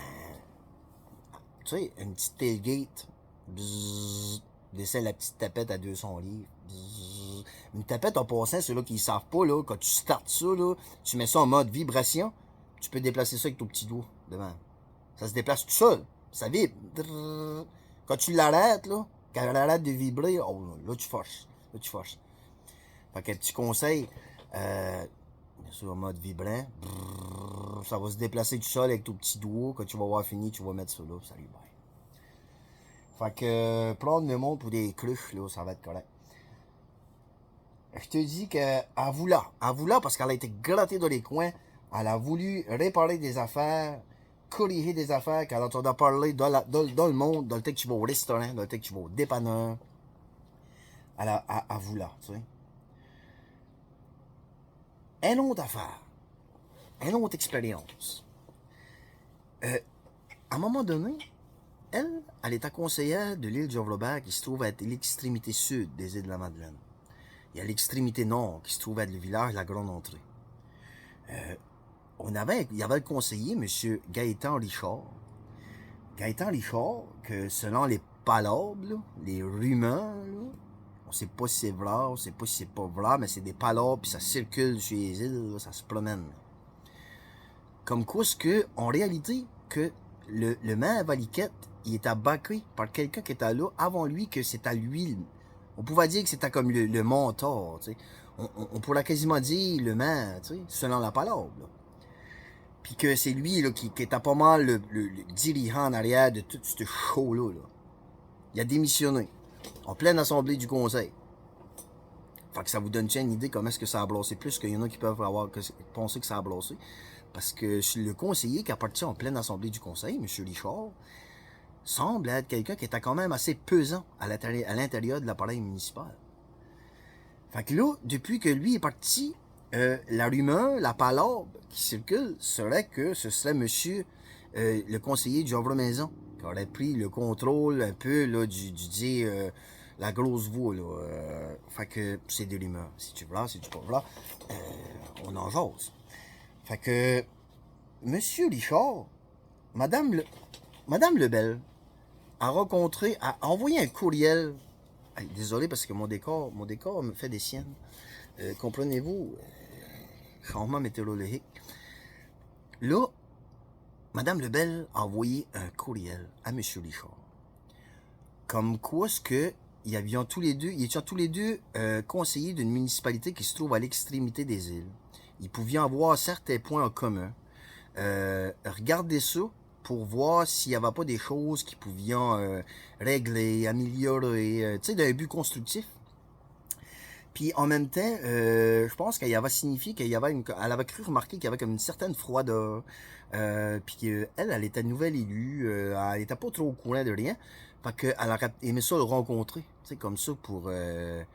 [SPEAKER 1] tu sais, une petite tailgate, bzzz, descend la petite tapette à 200 livres. Bzzz. Une tapette en passant, ceux-là qui ne savent pas, là, quand tu startes ça, là, tu mets ça en mode vibration, tu peux déplacer ça avec ton petit doigt devant. Ça se déplace tout seul. Ça vibre. Quand tu l'arrêtes, là, quand elle arrête de vibrer, oh, là, tu forces. Là, tu forces. Fait qu'un petit conseil, sur le mode vibrant, ça va se déplacer tout seul avec ton petit doigt. Quand tu vas avoir fini, tu vas mettre ça là, salut, bye. Fait que prendre le monde pour des cruches, là, ça va être correct. Je te dis qu'elle voulait parce qu'elle a été grattée dans les coins, elle a voulu réparer des affaires, corriger des affaires qu'elle entendait parler dans le monde, dans le temps que tu vas au restaurant, dans le temps que tu vas au dépanneur. Elle voulait, tu sais. Une autre affaire, une autre expérience. À un moment donné, elle était conseillère de l'île de Robert qui se trouve à l'extrémité sud des îles de la Madeleine. Et à l'extrémité nord qui se trouve à le village de la Grande Entrée. Il y avait le conseiller, M. Gaétan Richard. Gaétan Richard, que selon les palabres, là, les rumeurs, là, on sait pas si c'est vrai, on sait pas si c'est pas vrai, mais c'est des palabres, puis ça circule sur les îles, là, ça se promène. Comme quoi, en réalité, que le maire Valiquette, il était baqué par quelqu'un qui était là avant lui, que c'était lui. On pouvait dire que c'était comme le mentor, tu sais. On pourrait quasiment dire le maire, tu sais, selon la parole. Puis que c'est lui là, qui était pas mal le dirigeant en arrière de tout ce show-là. Là. Il a démissionné en pleine assemblée du conseil. Fait que ça vous donne une idée comment est-ce que ça a blossé, plus qu'il y en a qui peuvent penser que ça a blossé. Parce que le conseiller qui appartient en pleine assemblée du conseil, M. Richard, semble être quelqu'un qui était quand même assez pesant à l'intérieur de l'appareil municipal. Fait que là, depuis que lui est parti, la rumeur, la palabre qui circule serait que ce serait monsieur le conseiller du Havre-Maison qui aurait pris le contrôle un peu là, la grosse voix. Là, fait que c'est des rumeurs. Si tu veux là, si tu pas là, on en jase. Fait que monsieur Richard, Madame Lebel a envoyé un courriel. Hey, désolé parce que mon décor me fait des siennes. comprenez-vous, changement météorologique. Là, Mme Lebel a envoyé un courriel à M. Richard. Comme quoi, ce que ils étaient tous les deux conseillers d'une municipalité qui se trouve à l'extrémité des îles. Ils pouvaient avoir certains points en commun. Regardez ça pour voir s'il n'y avait pas des choses qui pouvaient régler, améliorer, tu sais, d'un but constructif. Puis en même temps, je pense qu'elle avait signifié elle avait cru remarquer qu'il y avait comme une certaine froideur. Puis qu'elle était nouvelle élue, elle était pas trop au courant de rien. Fait qu'elle aurait aimé ça le rencontrer, tu sais, comme ça pour... tu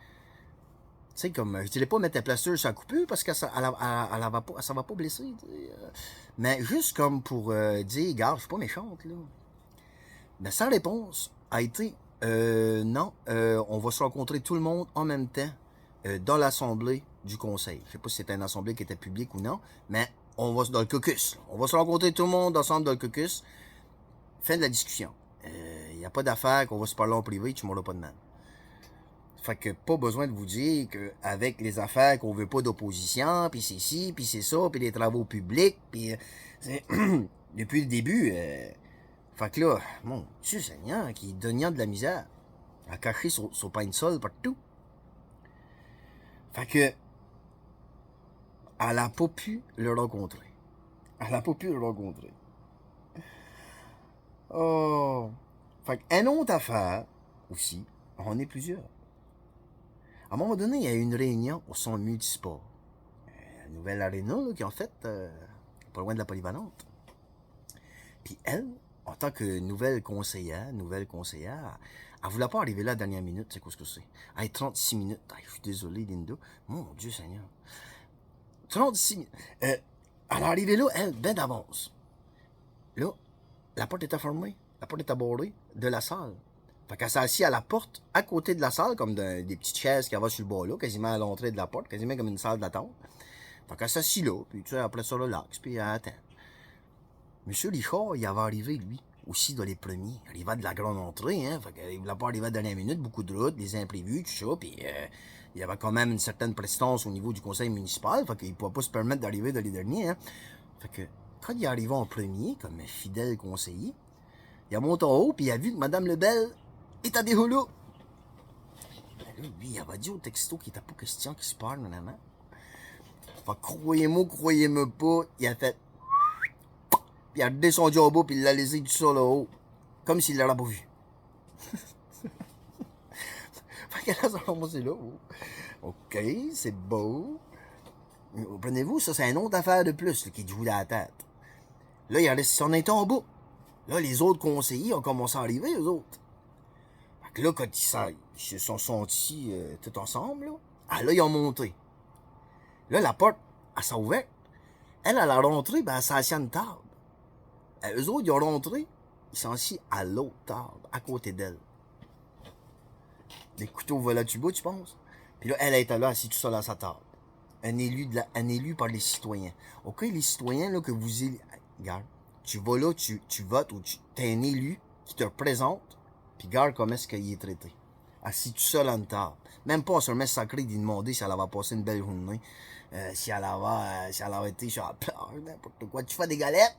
[SPEAKER 1] sais, comme, je dirais pas mettre un plaster sur la coupure parce que ça va pas blesser, mais juste comme pour dire, gars, je suis pas méchante, là. Mais sa réponse a été, non, on va se rencontrer tout le monde en même temps dans l'assemblée du conseil. Je sais pas si c'était une assemblée qui était publique ou non, mais on va dans le caucus. On va se rencontrer tout le monde ensemble dans le caucus. Fin de la discussion. Il n'y a pas d'affaire qu'on va se parler en privé, tu m'auras pas de mal. Fait que pas besoin de vous dire qu'avec les affaires qu'on veut pas d'opposition, puis c'est ci, puis c'est ça, puis les travaux publics, puis depuis le début, fait que là, mon Dieu Seigneur, qui donnant de la misère, à cacher son pain de sol partout. Fait que, elle a pas pu le rencontrer. Elle a pas pu le rencontrer. Oh. Fait qu'une autre affaire, aussi, on est plusieurs. À un moment donné, il y a eu une réunion au centre multisport. La nouvelle aréna, là, qui en fait, pas loin de la polyvalente. Puis elle, en tant que nouvelle conseillère, elle voulait pas arriver là à la dernière minute, c'est quoi ce que c'est? Hey, 36 minutes. Hey, je suis désolé, Linda. Mon Dieu Seigneur. 36 minutes. Elle est arrivée là, elle, ben d'avance. Là, la porte était fermée. La porte était barrée de la salle. Fait qu'elle s'est assise à la porte, à côté de la salle, comme des petites chaises qui avaient sur le bas là, quasiment à l'entrée de la porte, quasiment comme une salle d'attente. Fait qu'elle s'est assise là, puis tu sais, après ça, relax, puis elle attend. Monsieur Richard, il avait arrivé, lui, aussi dans les premiers. Il arrivait de la grande entrée, hein. Fait qu'il voulait pas arriver à la dernière minute, beaucoup de routes, des imprévus, tout ça, puis il y avait quand même une certaine prestance au niveau du conseil municipal, fait qu'il ne pouvait pas se permettre d'arriver dans les derniers, hein. Fait que, quand il est arrivé en premier, comme un fidèle conseiller, il a monté en haut, puis il a vu que Mme Lebel était déjà là. Ben là, lui, il avait dit au texto qu'il n'était pas question qu'il se parle, maman. Fait que croyez-moi pas, il a fait... Puis il a descendu en bas, puis il l'a laissé du sol en haut. Comme s'il l'aurait pas vu. Fait que là, ça a commencé là. OK, c'est beau. Comprenez-vous, ça, c'est une autre affaire de plus là, qui joue à la tête. Là, il a laissé son état en bas. Là, les autres conseillers ont commencé à arriver, eux autres. Fait que là, quand ils se sont sentis tout ensemble, là, ils ont monté. Là, la porte, elle s'est ouverte. Elle a rentré, ben, elle s'est assise à une table. Eux autres, ils ont rentré, ils sont assis à l'autre table, à côté d'elle. Des couteaux volent à tuba, tu penses? Puis là, elle était là, assise tout seul à sa table. Un élu par les citoyens. OK, les citoyens, là, que vous... Regarde, tu vas là, tu votes, ou t'es un élu qui te représente, puis regarde comment est-ce qu'il est traité. Assis tout seul à une table. Même pas se remet sacré d'y demander si elle avait passé une belle journée, si elle avait été sur la plage, n'importe quoi. Tu fais des galettes?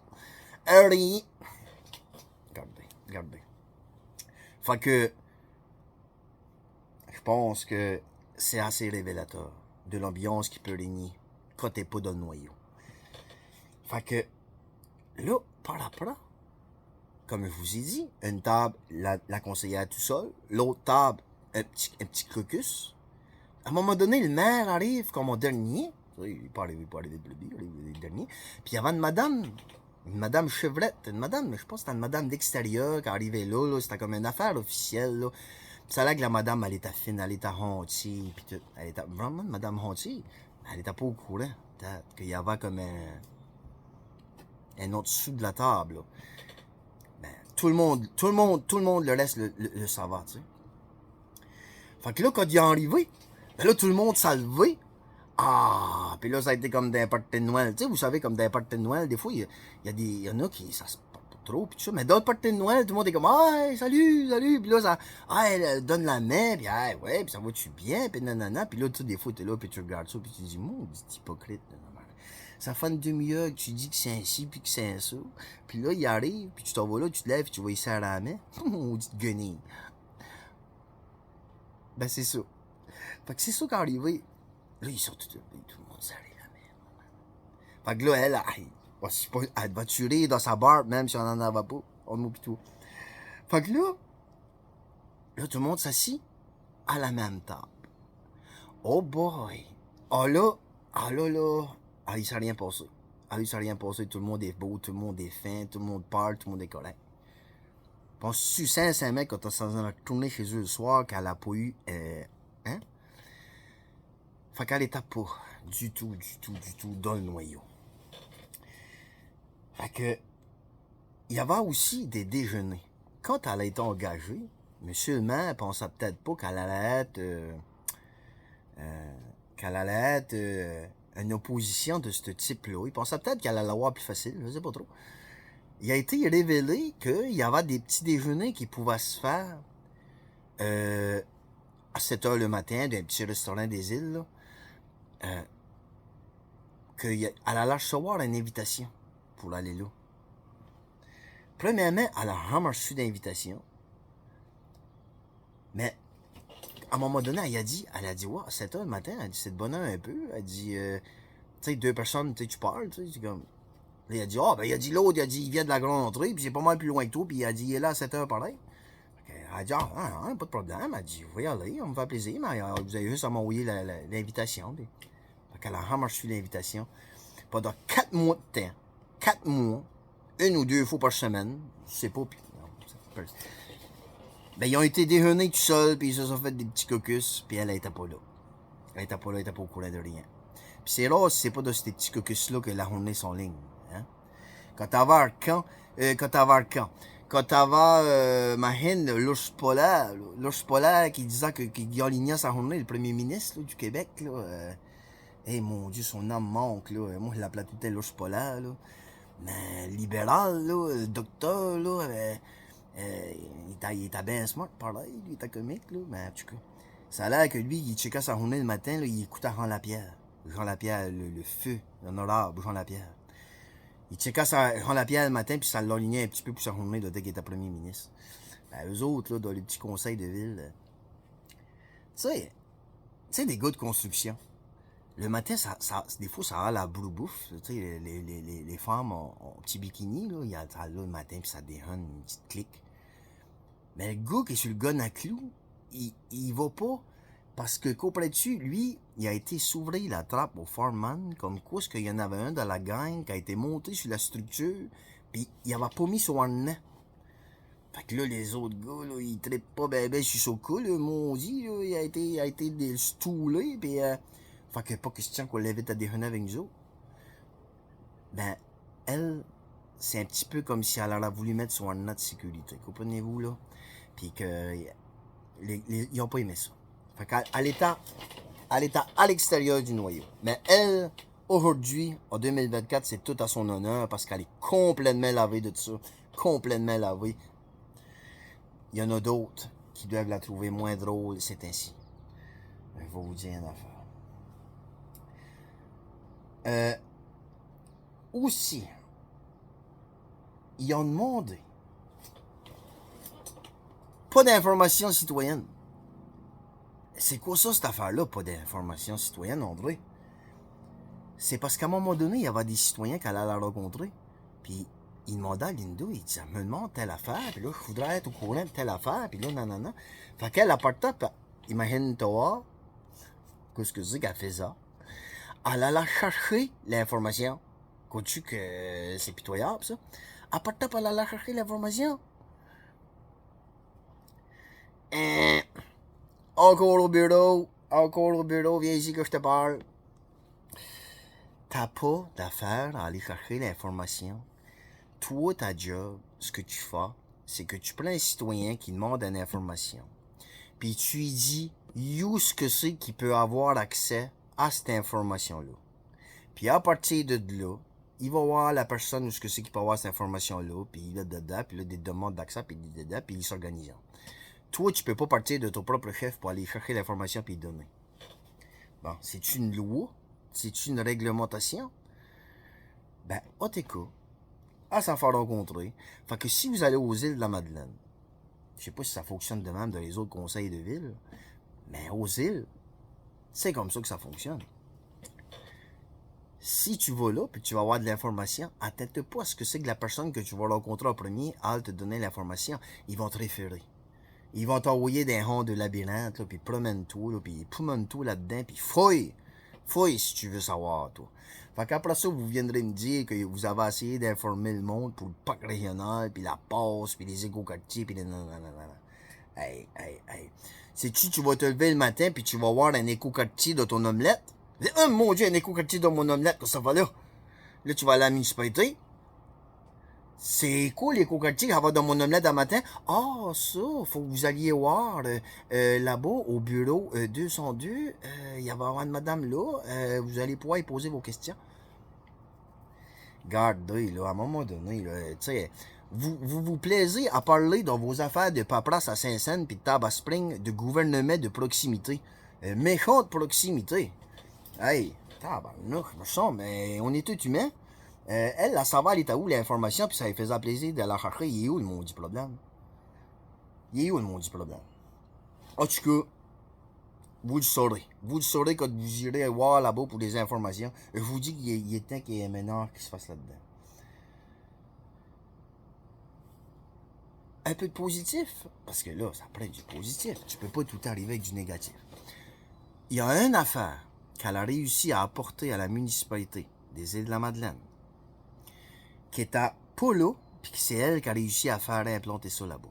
[SPEAKER 1] Rien. Regardez. Fait que, je pense que c'est assez révélateur de l'ambiance qui peut régner quand t'es pas dans le noyau. Fait que, là, par après, comme je vous ai dit, une table, la conseillère tout seul, l'autre table, un petit caucus. À un moment donné, le maire arrive comme en dernier. Il n'est pas arrivé le dernier. Puis il y avait une madame chevrette, mais je pense que c'était une madame d'extérieur qui arrivait là, c'était comme une affaire officielle, là. Ça a l'air que la madame, elle était fine, elle était hontie, puis tout. Elle était vraiment une madame hontie. Elle était pas au courant, peut-être, qu'il y avait comme un autre dessous de la table, là. Ben, tout le monde, le reste le savait, tu sais. Fait que là, quand il est arrivé, ben là, tout le monde s'est levé. Ah, puis là, ça a été comme d'un party de Noël. Tu sais, vous savez, comme d'un party de Noël, des fois, il y en a qui, ça se trop, puis tout ça. Mais d'autres parties de Noël, tout le monde est comme, ah, hey, salut, salut, puis là, ça, ah, elle donne la main, puis ah, ouais, puis ça va-tu bien, puis nanana, puis là, tu sais, des fois, t'es là, puis tu regardes ça, puis tu te dis, maudit hypocrite, ça fait une demi-heure que tu dis que c'est ainsi, puis que c'est un ça, puis là, il arrive, puis tu t'en vas là, tu te lèves, puis tu vas y serrer la main, maudite guenille. Ben, c'est ça. Fait que c'est ça quand arrivé, là, ils sont tout le monde serré la main. Fait que là, elle va tuer dans sa barbe, même si on n'en avait pas. On nous pis tout. Fait que là, tout le monde s'assit à la même table. Oh boy! Ah, il s'est rien passé. Ah, il s'est rien passé. Tout le monde est beau, tout le monde est fin, tout le monde parle, tout le monde est correct. Penses-tu sincèrement quand on s'en va retourner chez eux le soir qu'elle a pas eu. Hein? Fait qu'elle était pas du tout dans le noyau. Fait que. Il y avait aussi des déjeuners. Quand elle a été engagée, M. le maire pensait peut-être pas qu'elle allait être une opposition de ce type-là. Il pensait peut-être qu'elle allait l'avoir plus facile, je sais pas trop. Il a été révélé qu'il y avait des petits déjeuners qui pouvaient se faire à 7 h le matin d'un petit restaurant des îles, qu'elle allait recevoir une invitation pour aller là. Premièrement, elle a vraiment reçu d'invitation. Mais, à un moment donné, elle a dit, ouais, 7 h le matin, elle dit, c'est de bonne heure un peu. Elle dit, tu sais, 2 personnes, tu parles, tu sais, c'est comme. Là, il a dit, ben, il a dit l'autre, il vient de la grande entrée, puis c'est pas mal plus loin que toi, puis il a dit, il est là à 7 h pareil. Elle a dit, pas de problème. Elle dit, vous y aller, on me fait plaisir, mais vous avez juste à m'envoyer l'invitation. Puis, elle a vraiment reçu l'invitation. Pendant 4 mois de temps, 4 mois, 1 ou 2 fois par semaine, je sais pas, puis ben, ils ont été déjeunés tout seuls, puis ils se sont fait des petits caucus, puis elle était pas là. Elle était pas là, elle était pas au courant de rien. Puis c'est rare si c'est pas de ces petits caucus-là que la journée sont ligne. Hein? Quand t'avais quand t'avais ma haine, l'ours polaire qui disait qu'il alignait sa journée, le premier ministre là, du Québec, là, mon Dieu, son nom manque, là. Moi, je l'appelais tout le temps l'ours polaire, là. Mais libéral, là, le docteur, là, il était bien smart, pareil, il était comique, là, mais en tout cas, ça a l'air que lui, il checkait sa journée le matin, là, il écoutait Jean Lapierre. Jean Lapierre, le feu, l'honorable Jean Lapierre. Il checkait Jean Lapierre le matin, puis ça l'alignait un petit peu pour sa journée, là, dès qu'il était premier ministre. Ben, eux autres, là, dans les petits conseils de ville, tu sais, des gars de construction. Le matin, des fois, ça a la bouffe. Tu sais, les femmes ont petit bikini, là, il y a ça là le matin, puis ça déhonne une petite clique. Mais le gars qui est sur le gun à clous, il va pas, parce que qu'auprès-dessus, lui, il a été s'ouvrir la trappe au foreman, comme quoi, parce qu'il y en avait un dans la gang qui a été monté sur la structure, puis il avait pas mis son harnais. Fait que là, les autres gars, là, ils trippent pas ben sur son cou, là, maudit, là, il a été stoulé, puis fait que pas question qu'on l'invite à déjeuner avec nous autres. Ben, elle, c'est un petit peu comme si elle aurait voulu mettre son harnais de sécurité, comprenez-vous, là? Puis que, ils ont pas aimé ça. Fait qu'elle était à l'extérieur du noyau. Mais elle, aujourd'hui, en 2024, c'est tout à son honneur parce qu'elle est complètement lavée de ça. Complètement lavée. Il y en a d'autres qui doivent la trouver moins drôle, c'est ainsi. Je vais vous dire une affaire. Aussi, ils ont demandé pas d'information citoyenne. C'est quoi ça, cette affaire-là, pas d'information citoyenne, André? C'est parce qu'à un moment donné, il y avait des citoyens qu'elle allait la rencontrer. Puis, il demandait à Linda, il disait, me demande telle affaire, puis là, je voudrais être au courant de telle affaire, puis là, nanana. Fait qu'elle apportait, imagine-toi, qu'est-ce que c'est qu'elle fait ça? Elle allait chercher l'information. Crois-tu que c'est pitoyable, ça? Elle partait, puis elle allait chercher l'information. Encore au bureau, viens ici que je te parle. T'as pas d'affaire à aller chercher l'information. Toi, ta job, ce que tu fais, c'est que tu prends un citoyen qui demande une information, puis tu lui dis, où ce que c'est qui peut avoir accès à cette information-là. Puis à partir de là, il va voir la personne où ce que c'est qui peut avoir cette information-là, puis il a dedans, puis il a des demandes d'accès, puis il est dedans, puis il s'organise. Toi, tu peux pas partir de ton propre chef pour aller chercher l'information puis donner. Bon, c'est une loi? C'est une réglementation? Ben, OTK, à s'en faire rencontrer. Fait que si vous allez aux îles de la Madeleine, je sais pas si ça fonctionne de même dans les autres conseils de ville, mais aux îles, c'est comme ça que ça fonctionne. Si tu vas là, puis tu vas avoir de l'information, attends pas à ce que c'est que la personne que tu vas rencontrer en premier, elle te donner l'information. Ils vont te référer. Ils vont t'envoyer des ronds de labyrinthe, là, puis promène-toi, puis promène-toi là-dedans, puis fouille. Fouille si tu veux savoir, toi. Fait qu'après ça, vous viendrez me dire que vous avez essayé d'informer le monde pour le parc régional, puis la passe, puis les éco-quartiers, puis les nanana. Hey. Sais-tu, tu vas te lever le matin, puis tu vas voir un éco-quartier de ton omelette? Oh mon Dieu, un éco-quartier de mon omelette, que ça va là? Là, tu vas à la municipalité. C'est cool, l'éco-quartier, ça va dans mon omelette un matin. Ah, ça, faut que vous alliez voir là-bas, au bureau 202. Il y avait une madame là. Vous allez pouvoir y poser vos questions. Gardez, là, à un moment donné, tu sais, vous plaisez à parler dans vos affaires de paperasse à Saint-Saëns puis de Tabac Spring de gouvernement de proximité. Méchante proximité. Hey, tabarnouche, me semble, mais on est tous humains. Elle, la savoir, elle était où l'information, puis ça lui faisait plaisir de la chercher. Il est où le maudit problème? Il est où le maudit problème? En tout cas, vous le saurez. Vous le saurez quand vous irez voir là-bas pour des informations. Je vous dis qu'il est temps qu'il y ait un ménage qui se fasse là-dedans. Un peu de positif, parce que là, ça prend du positif. Tu peux pas tout arriver avec du négatif. Il y a une affaire qu'elle a réussi à apporter à la municipalité des Îles-de-la-Madeleine, qui est à Polo, puis c'est elle qui a réussi à faire implanter ça là-bas.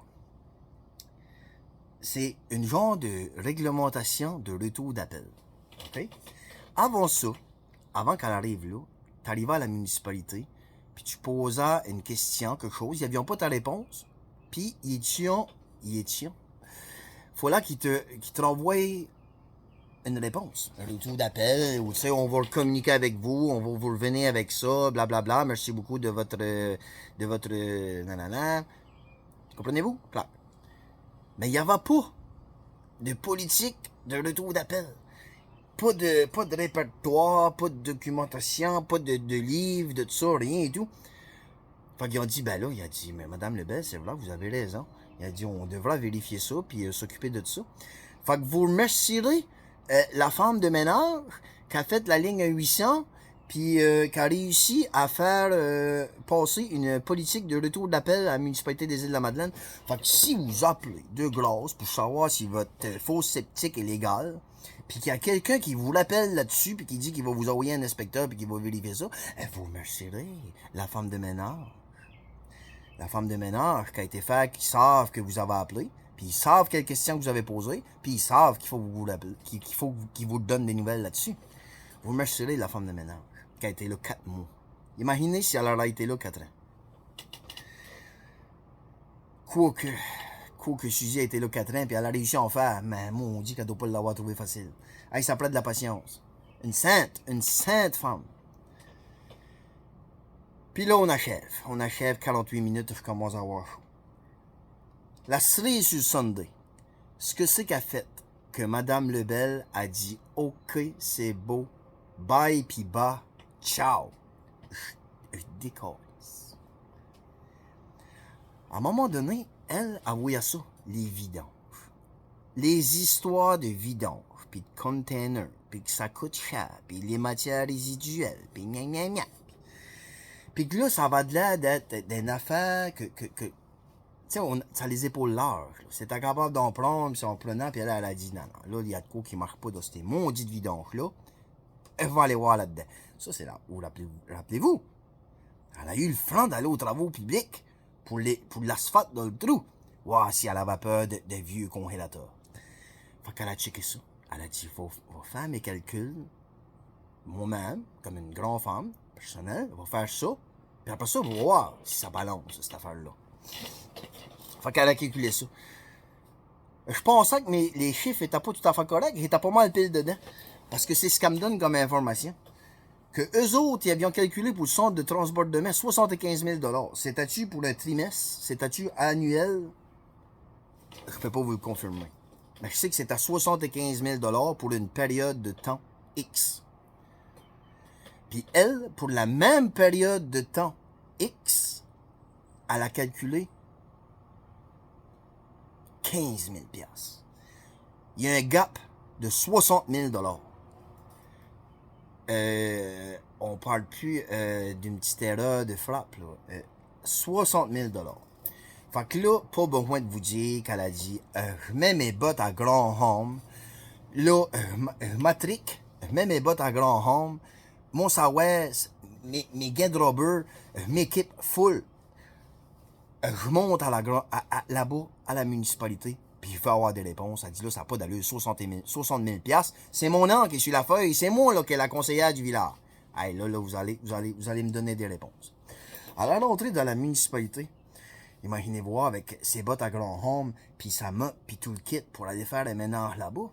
[SPEAKER 1] C'est une genre de réglementation de retour d'appel. Okay? Avant ça, avant qu'elle arrive là, tu arrivais à la municipalité, puis tu posais une question, quelque chose, ils n'avaient pas ta réponse, puis il est chiant. Faut là qu'il te renvoie une réponse, un retour d'appel, ou tu sais, on va communiquer avec vous, on va vous revenir avec ça, blablabla, merci beaucoup de votre nanana. Comprenez-vous? Claire. Mais il n'y avait pas de politique de retour d'appel. Pas de répertoire, pas de documentation, pas de livre, de tout ça, rien et tout. Fait qu'ils ont dit, ben là, il a dit, mais Madame Lebel, c'est vrai, vous avez raison. Il a dit, on devra vérifier ça, puis s'occuper de ça. Fait que vous remercierez la femme de ménage qui a fait la ligne 800, puis qui a réussi à faire passer une politique de retour d'appel à la municipalité des Îles-de-la-Madeleine. Fait que si vous appelez de grâce pour savoir si votre fausse sceptique est légale, puis qu'il y a quelqu'un qui vous l'appelle là-dessus, puis qui dit qu'il va vous envoyer un inspecteur, puis qu'il va vérifier ça, vous remercierez la femme de ménage. La femme de ménage qui a été faite, qui savent que vous avez appelé, puis ils savent quelles questions que vous avez posées, puis ils savent qu'il faut qu'ils vous donnent des nouvelles là-dessus. Vous remercierez la femme de ménage qui a été là 4 mois. Imaginez si elle aurait été là 4 ans. Quoique Suzy a été là 4 ans, puis elle a réussi à en faire, mais moi, on dit qu'elle ne doit pas l'avoir trouvé facile. Hey, ça prête de la patience. Une sainte femme. Puis là, on achève 48 minutes, je commence à avoir chaud. La cerise sur Sunday, ce que c'est qu'a fait que Madame Lebel a dit « Ok, c'est beau, bye pis bas, ciao ». Je décolle. À un moment donné, elle avouait ça, les vidanges. Les histoires de vidanges, puis de containers, puis que ça coûte cher, puis les matières résiduelles, puis gna gna gna. Puis que là, ça va de là d'être d'une affaire que tu sais, ça a les épaules larges. C'est incapable d'en prendre, puis en prenant, puis elle a dit, non, là, il y a de quoi qui marche pas dans ces maudites vidanges-là. Elle va aller voir là-dedans. Ça, c'est là où, rappelez-vous, elle a eu le franc d'aller aux travaux publics pour l'asphalte dans le trou. Ouah, si elle avait peur de vieux congélateurs. Fait qu'elle a checké ça. Elle a dit, faut faire mes calculs, moi-même, comme une grande femme, personnelle, va faire ça, puis après ça, on va voir si ça balance, cette affaire-là. Fait qu'elle a calculé ça. Je pensais que les chiffres étaient pas tout à fait corrects, ils étaient pas mal pile dedans. Parce que c'est ce qu'elle me donne comme information. que eux autres, ils avaient calculé pour le centre de transbordement 75 000 $. C'est-tu pour un trimestre? C'est-tu annuel? Je ne peux pas vous le confirmer. Mais je sais que c'est à 75 000 $ pour une période de temps X. Puis elle, pour la même période de temps X, elle a calculé 15 000 $. Il y a un gap de 60 000 $. On parle plus d'une petite erreur de frappe. Là. 60 000 $. Fait que là, pas besoin de vous dire qu'elle a dit je mets mes bottes à grand home. Là, matric, je mets mes bottes à grand home. Mon Southwest, mes garde-robes, m'équipe full. Je monte à là-bas, à la municipalité, puis je vais avoir des réponses. Elle dit là, ça n'a pas d'allure, 60 000 $. C'est mon nom qui est sur la feuille, c'est moi là, qui est la conseillère du village. Hey, là, vous allez me donner des réponses. À l'entrée de la municipalité, imaginez voir avec ses bottes à grand home, puis sa mop, puis tout le kit pour aller faire un ménage là-bas.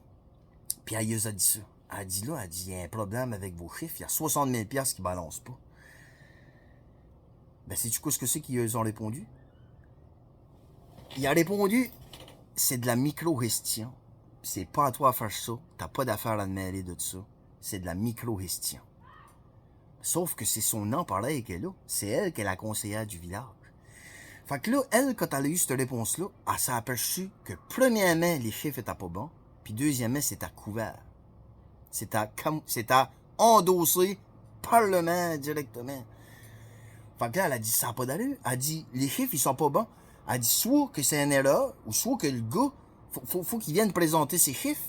[SPEAKER 1] Puis elle a dit ça. Elle dit là, il y a un problème avec vos chiffres, il y a 60 000 $ qui ne balancent pas. Ben, sais-tu quoi ce que c'est qu'ils ont répondu? Il a répondu, c'est de la micro-gestion. C'est pas à toi à faire ça. T'as pas d'affaire à te mêler de ça. C'est de la micro-gestion. Sauf que c'est son nom pareil qu'elle a. C'est elle qui est la conseillère du village. Fait que là, elle, quand elle a eu cette réponse-là, elle s'est aperçue que premièrement, les chiffres étaient pas bons. Puis deuxièmement, c'est à couvert. C'est à endosser par le main directement. Fait que là, elle a dit, ça n'a pas d'allure. Elle a dit, les chiffres, ils sont pas bons. Elle a dit, soit que c'est une erreur, ou soit que le gars, faut qu'il vienne présenter ses chiffres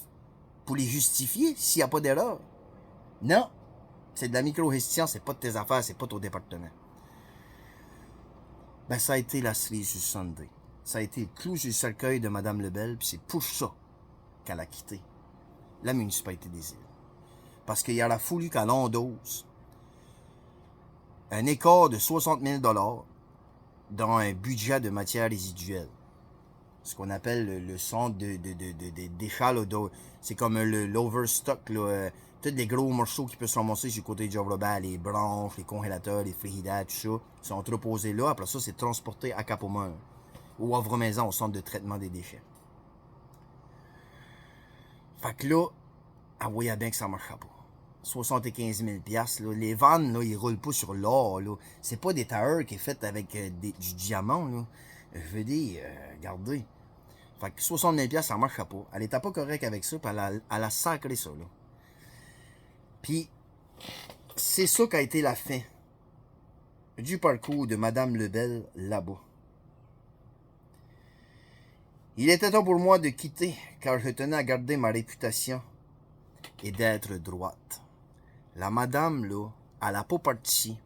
[SPEAKER 1] pour les justifier s'il n'y a pas d'erreur. Non. C'est de la micro-gestion, c'est pas de tes affaires, c'est pas ton département. Ben, ça a été la cerise sur Sunday. Ça a été le clou sur le cercueil de Mme Lebel, puis c'est pour ça qu'elle a quitté la municipalité des îles. Parce qu'il aurait fallu qu'elle endosse un écart de 60 000 $ dans un budget de matières résiduelles. Ce qu'on appelle le centre des déchets. C'est comme l'overstock. Tous les gros morceaux qui peuvent se ramasser sur le côté du job Robert, les branches, les congélateurs, les frigidaires, tout ça, sont entreposés là. Après ça, c'est transporté à Cap-au-Mont ou à Vraie-Maison, au centre de traitement des déchets. Fait que là, elle voyait bien que ça ne marchait pas. 75 000 $. Là. Les vannes, là, ils roulent pas sur l'or. C'est pas des tailleurs qui est fait avec du diamant. Là. Je veux dire, regardez. Fait que 60 000 $, ça ne marchait pas. Elle était pas correcte avec ça, puis elle a sacré ça. Là. Puis, c'est ça qui a été la fin du parcours de Mme Lebel là-bas. Il était temps pour moi de quitter, car je tenais à garder ma réputation et d'être droite. La madame, là, elle n'a pas parti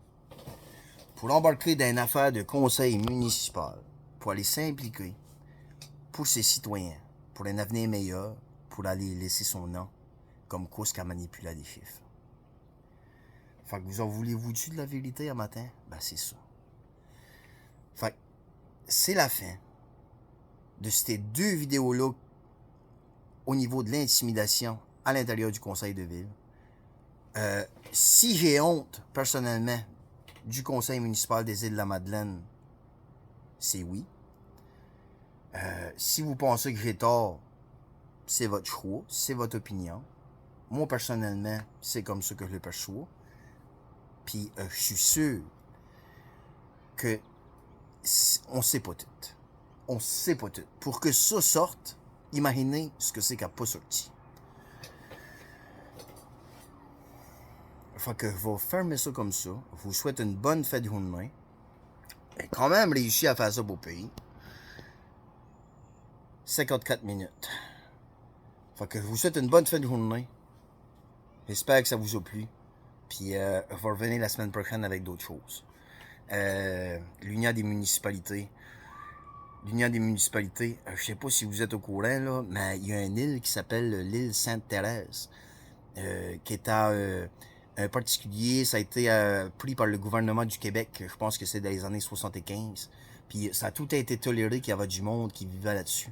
[SPEAKER 1] pour embarquer dans une affaire de conseil municipal, pour aller s'impliquer pour ses citoyens, pour un avenir meilleur, pour aller laisser son nom comme cause qu'elle manipulait des chiffres. Fait que vous en voulez-vous-tu de la vérité un matin? Ben, c'est ça. Fait que c'est la fin de ces deux vidéos-là au niveau de l'intimidation à l'intérieur du conseil de ville. Si j'ai honte, personnellement, du conseil municipal des Îles-de-la-Madeleine, c'est oui. Si vous pensez que j'ai tort, c'est votre choix, c'est votre opinion. Moi, personnellement, c'est comme ça que je le perçois. Puis, je suis sûr que on sait pas tout. On sait pas tout. Pour que ça sorte, imaginez ce que c'est qui n'a pas sorti. Fait que je vais fermer ça comme ça. Je vous souhaite une bonne fête de journée. J'ai quand même réussi à faire ça beau pays. 54 minutes. Fait que je vous souhaite une bonne fin de journée. J'espère que ça vous a plu. Puis je vais revenir la semaine prochaine avec d'autres choses. L'Union des municipalités. L'Union des municipalités, je sais pas si vous êtes au courant, là, mais il y a une île qui s'appelle l'île Sainte-Thérèse, qui est à un particulier. Ça a été pris par le gouvernement du Québec. Je pense que c'est dans les années 75. Puis ça a tout été toléré qu'il y avait du monde qui vivait là-dessus.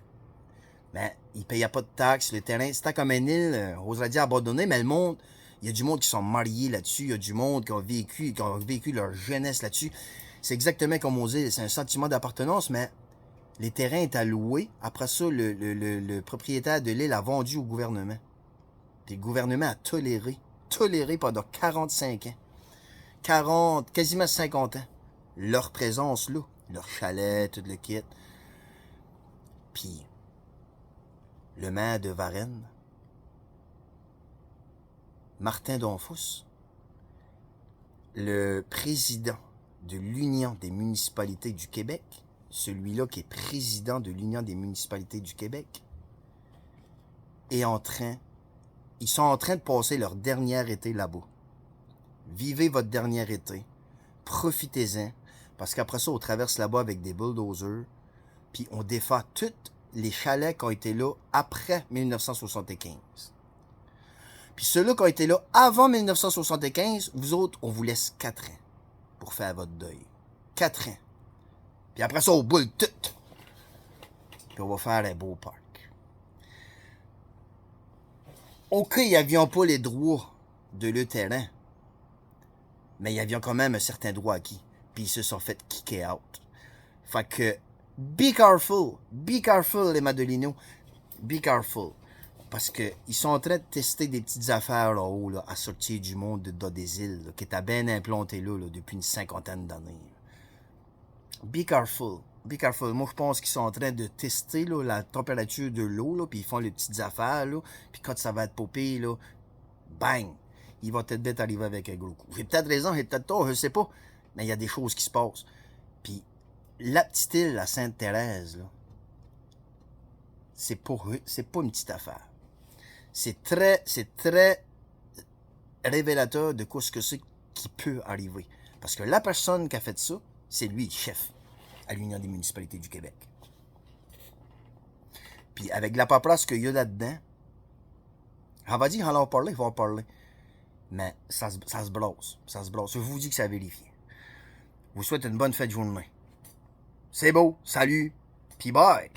[SPEAKER 1] Mais ils ne payaient pas de taxes. Le terrain, c'était comme une île, oserait dire abandonnée, mais le monde, Il y a du monde qui sont mariés là-dessus. Il y a du monde qui ont vécu leur jeunesse là-dessus. C'est exactement comme on dit, c'est un sentiment d'appartenance, mais les terrains étaient alloués. Après ça, le propriétaire de l'île a vendu au gouvernement. Puis le gouvernement a toléré pendant 45 ans. Quasiment 50 ans. Leur présence là. Leur chalet, tout le kit. Puis, le maire de Varennes, Martin Donfus, le président de l'Union des municipalités du Québec, celui-là qui est président de l'Union des municipalités du Québec, ils sont en train de passer leur dernier été là-bas. Vivez votre dernier été. Profitez-en. Parce qu'après ça, on traverse là-bas avec des bulldozers. Puis on défait tous les chalets qui ont été là après 1975. Puis ceux-là qui ont été là avant 1975, vous autres, on vous laisse 4 ans pour faire votre deuil. 4 ans. Puis après ça, on boule tout. Puis on va faire un beau parc. OK, ils n'avions pas les droits de le terrain. Mais ils avaient quand même un certain droit acquis. Puis ils se sont fait kicker out. Fait que, be careful les Madelinos. Be careful. Parce que ils sont en train de tester des petites affaires là-haut, là, à sortir du monde des îles, là, qui étaient bien implanté là, depuis une 50aine d'années. Be careful. Be careful. Moi, je pense qu'ils sont en train de tester là, la température de l'eau, là, puis ils font les petites affaires, là, puis quand ça va être popé, là, bang! Il va peut-être arriver avec un gros coup. J'ai peut-être raison, j'ai peut-être tort, je sais pas. Mais il y a des choses qui se passent. Puis, la petite île, la Sainte-Thérèse, là, c'est pas une petite affaire. C'est très révélateur de quoi ce que c'est qui peut arriver. Parce que la personne qui a fait ça, c'est lui, le chef à l'Union des municipalités du Québec. Puis, avec la paperasse qu'il y a là-dedans, on va dire, on va en parler. Mais ça se brosse. Je vous dis que ça a vérifié. Je vous souhaite une bonne fête de journée. C'est beau. Salut. Puis bye.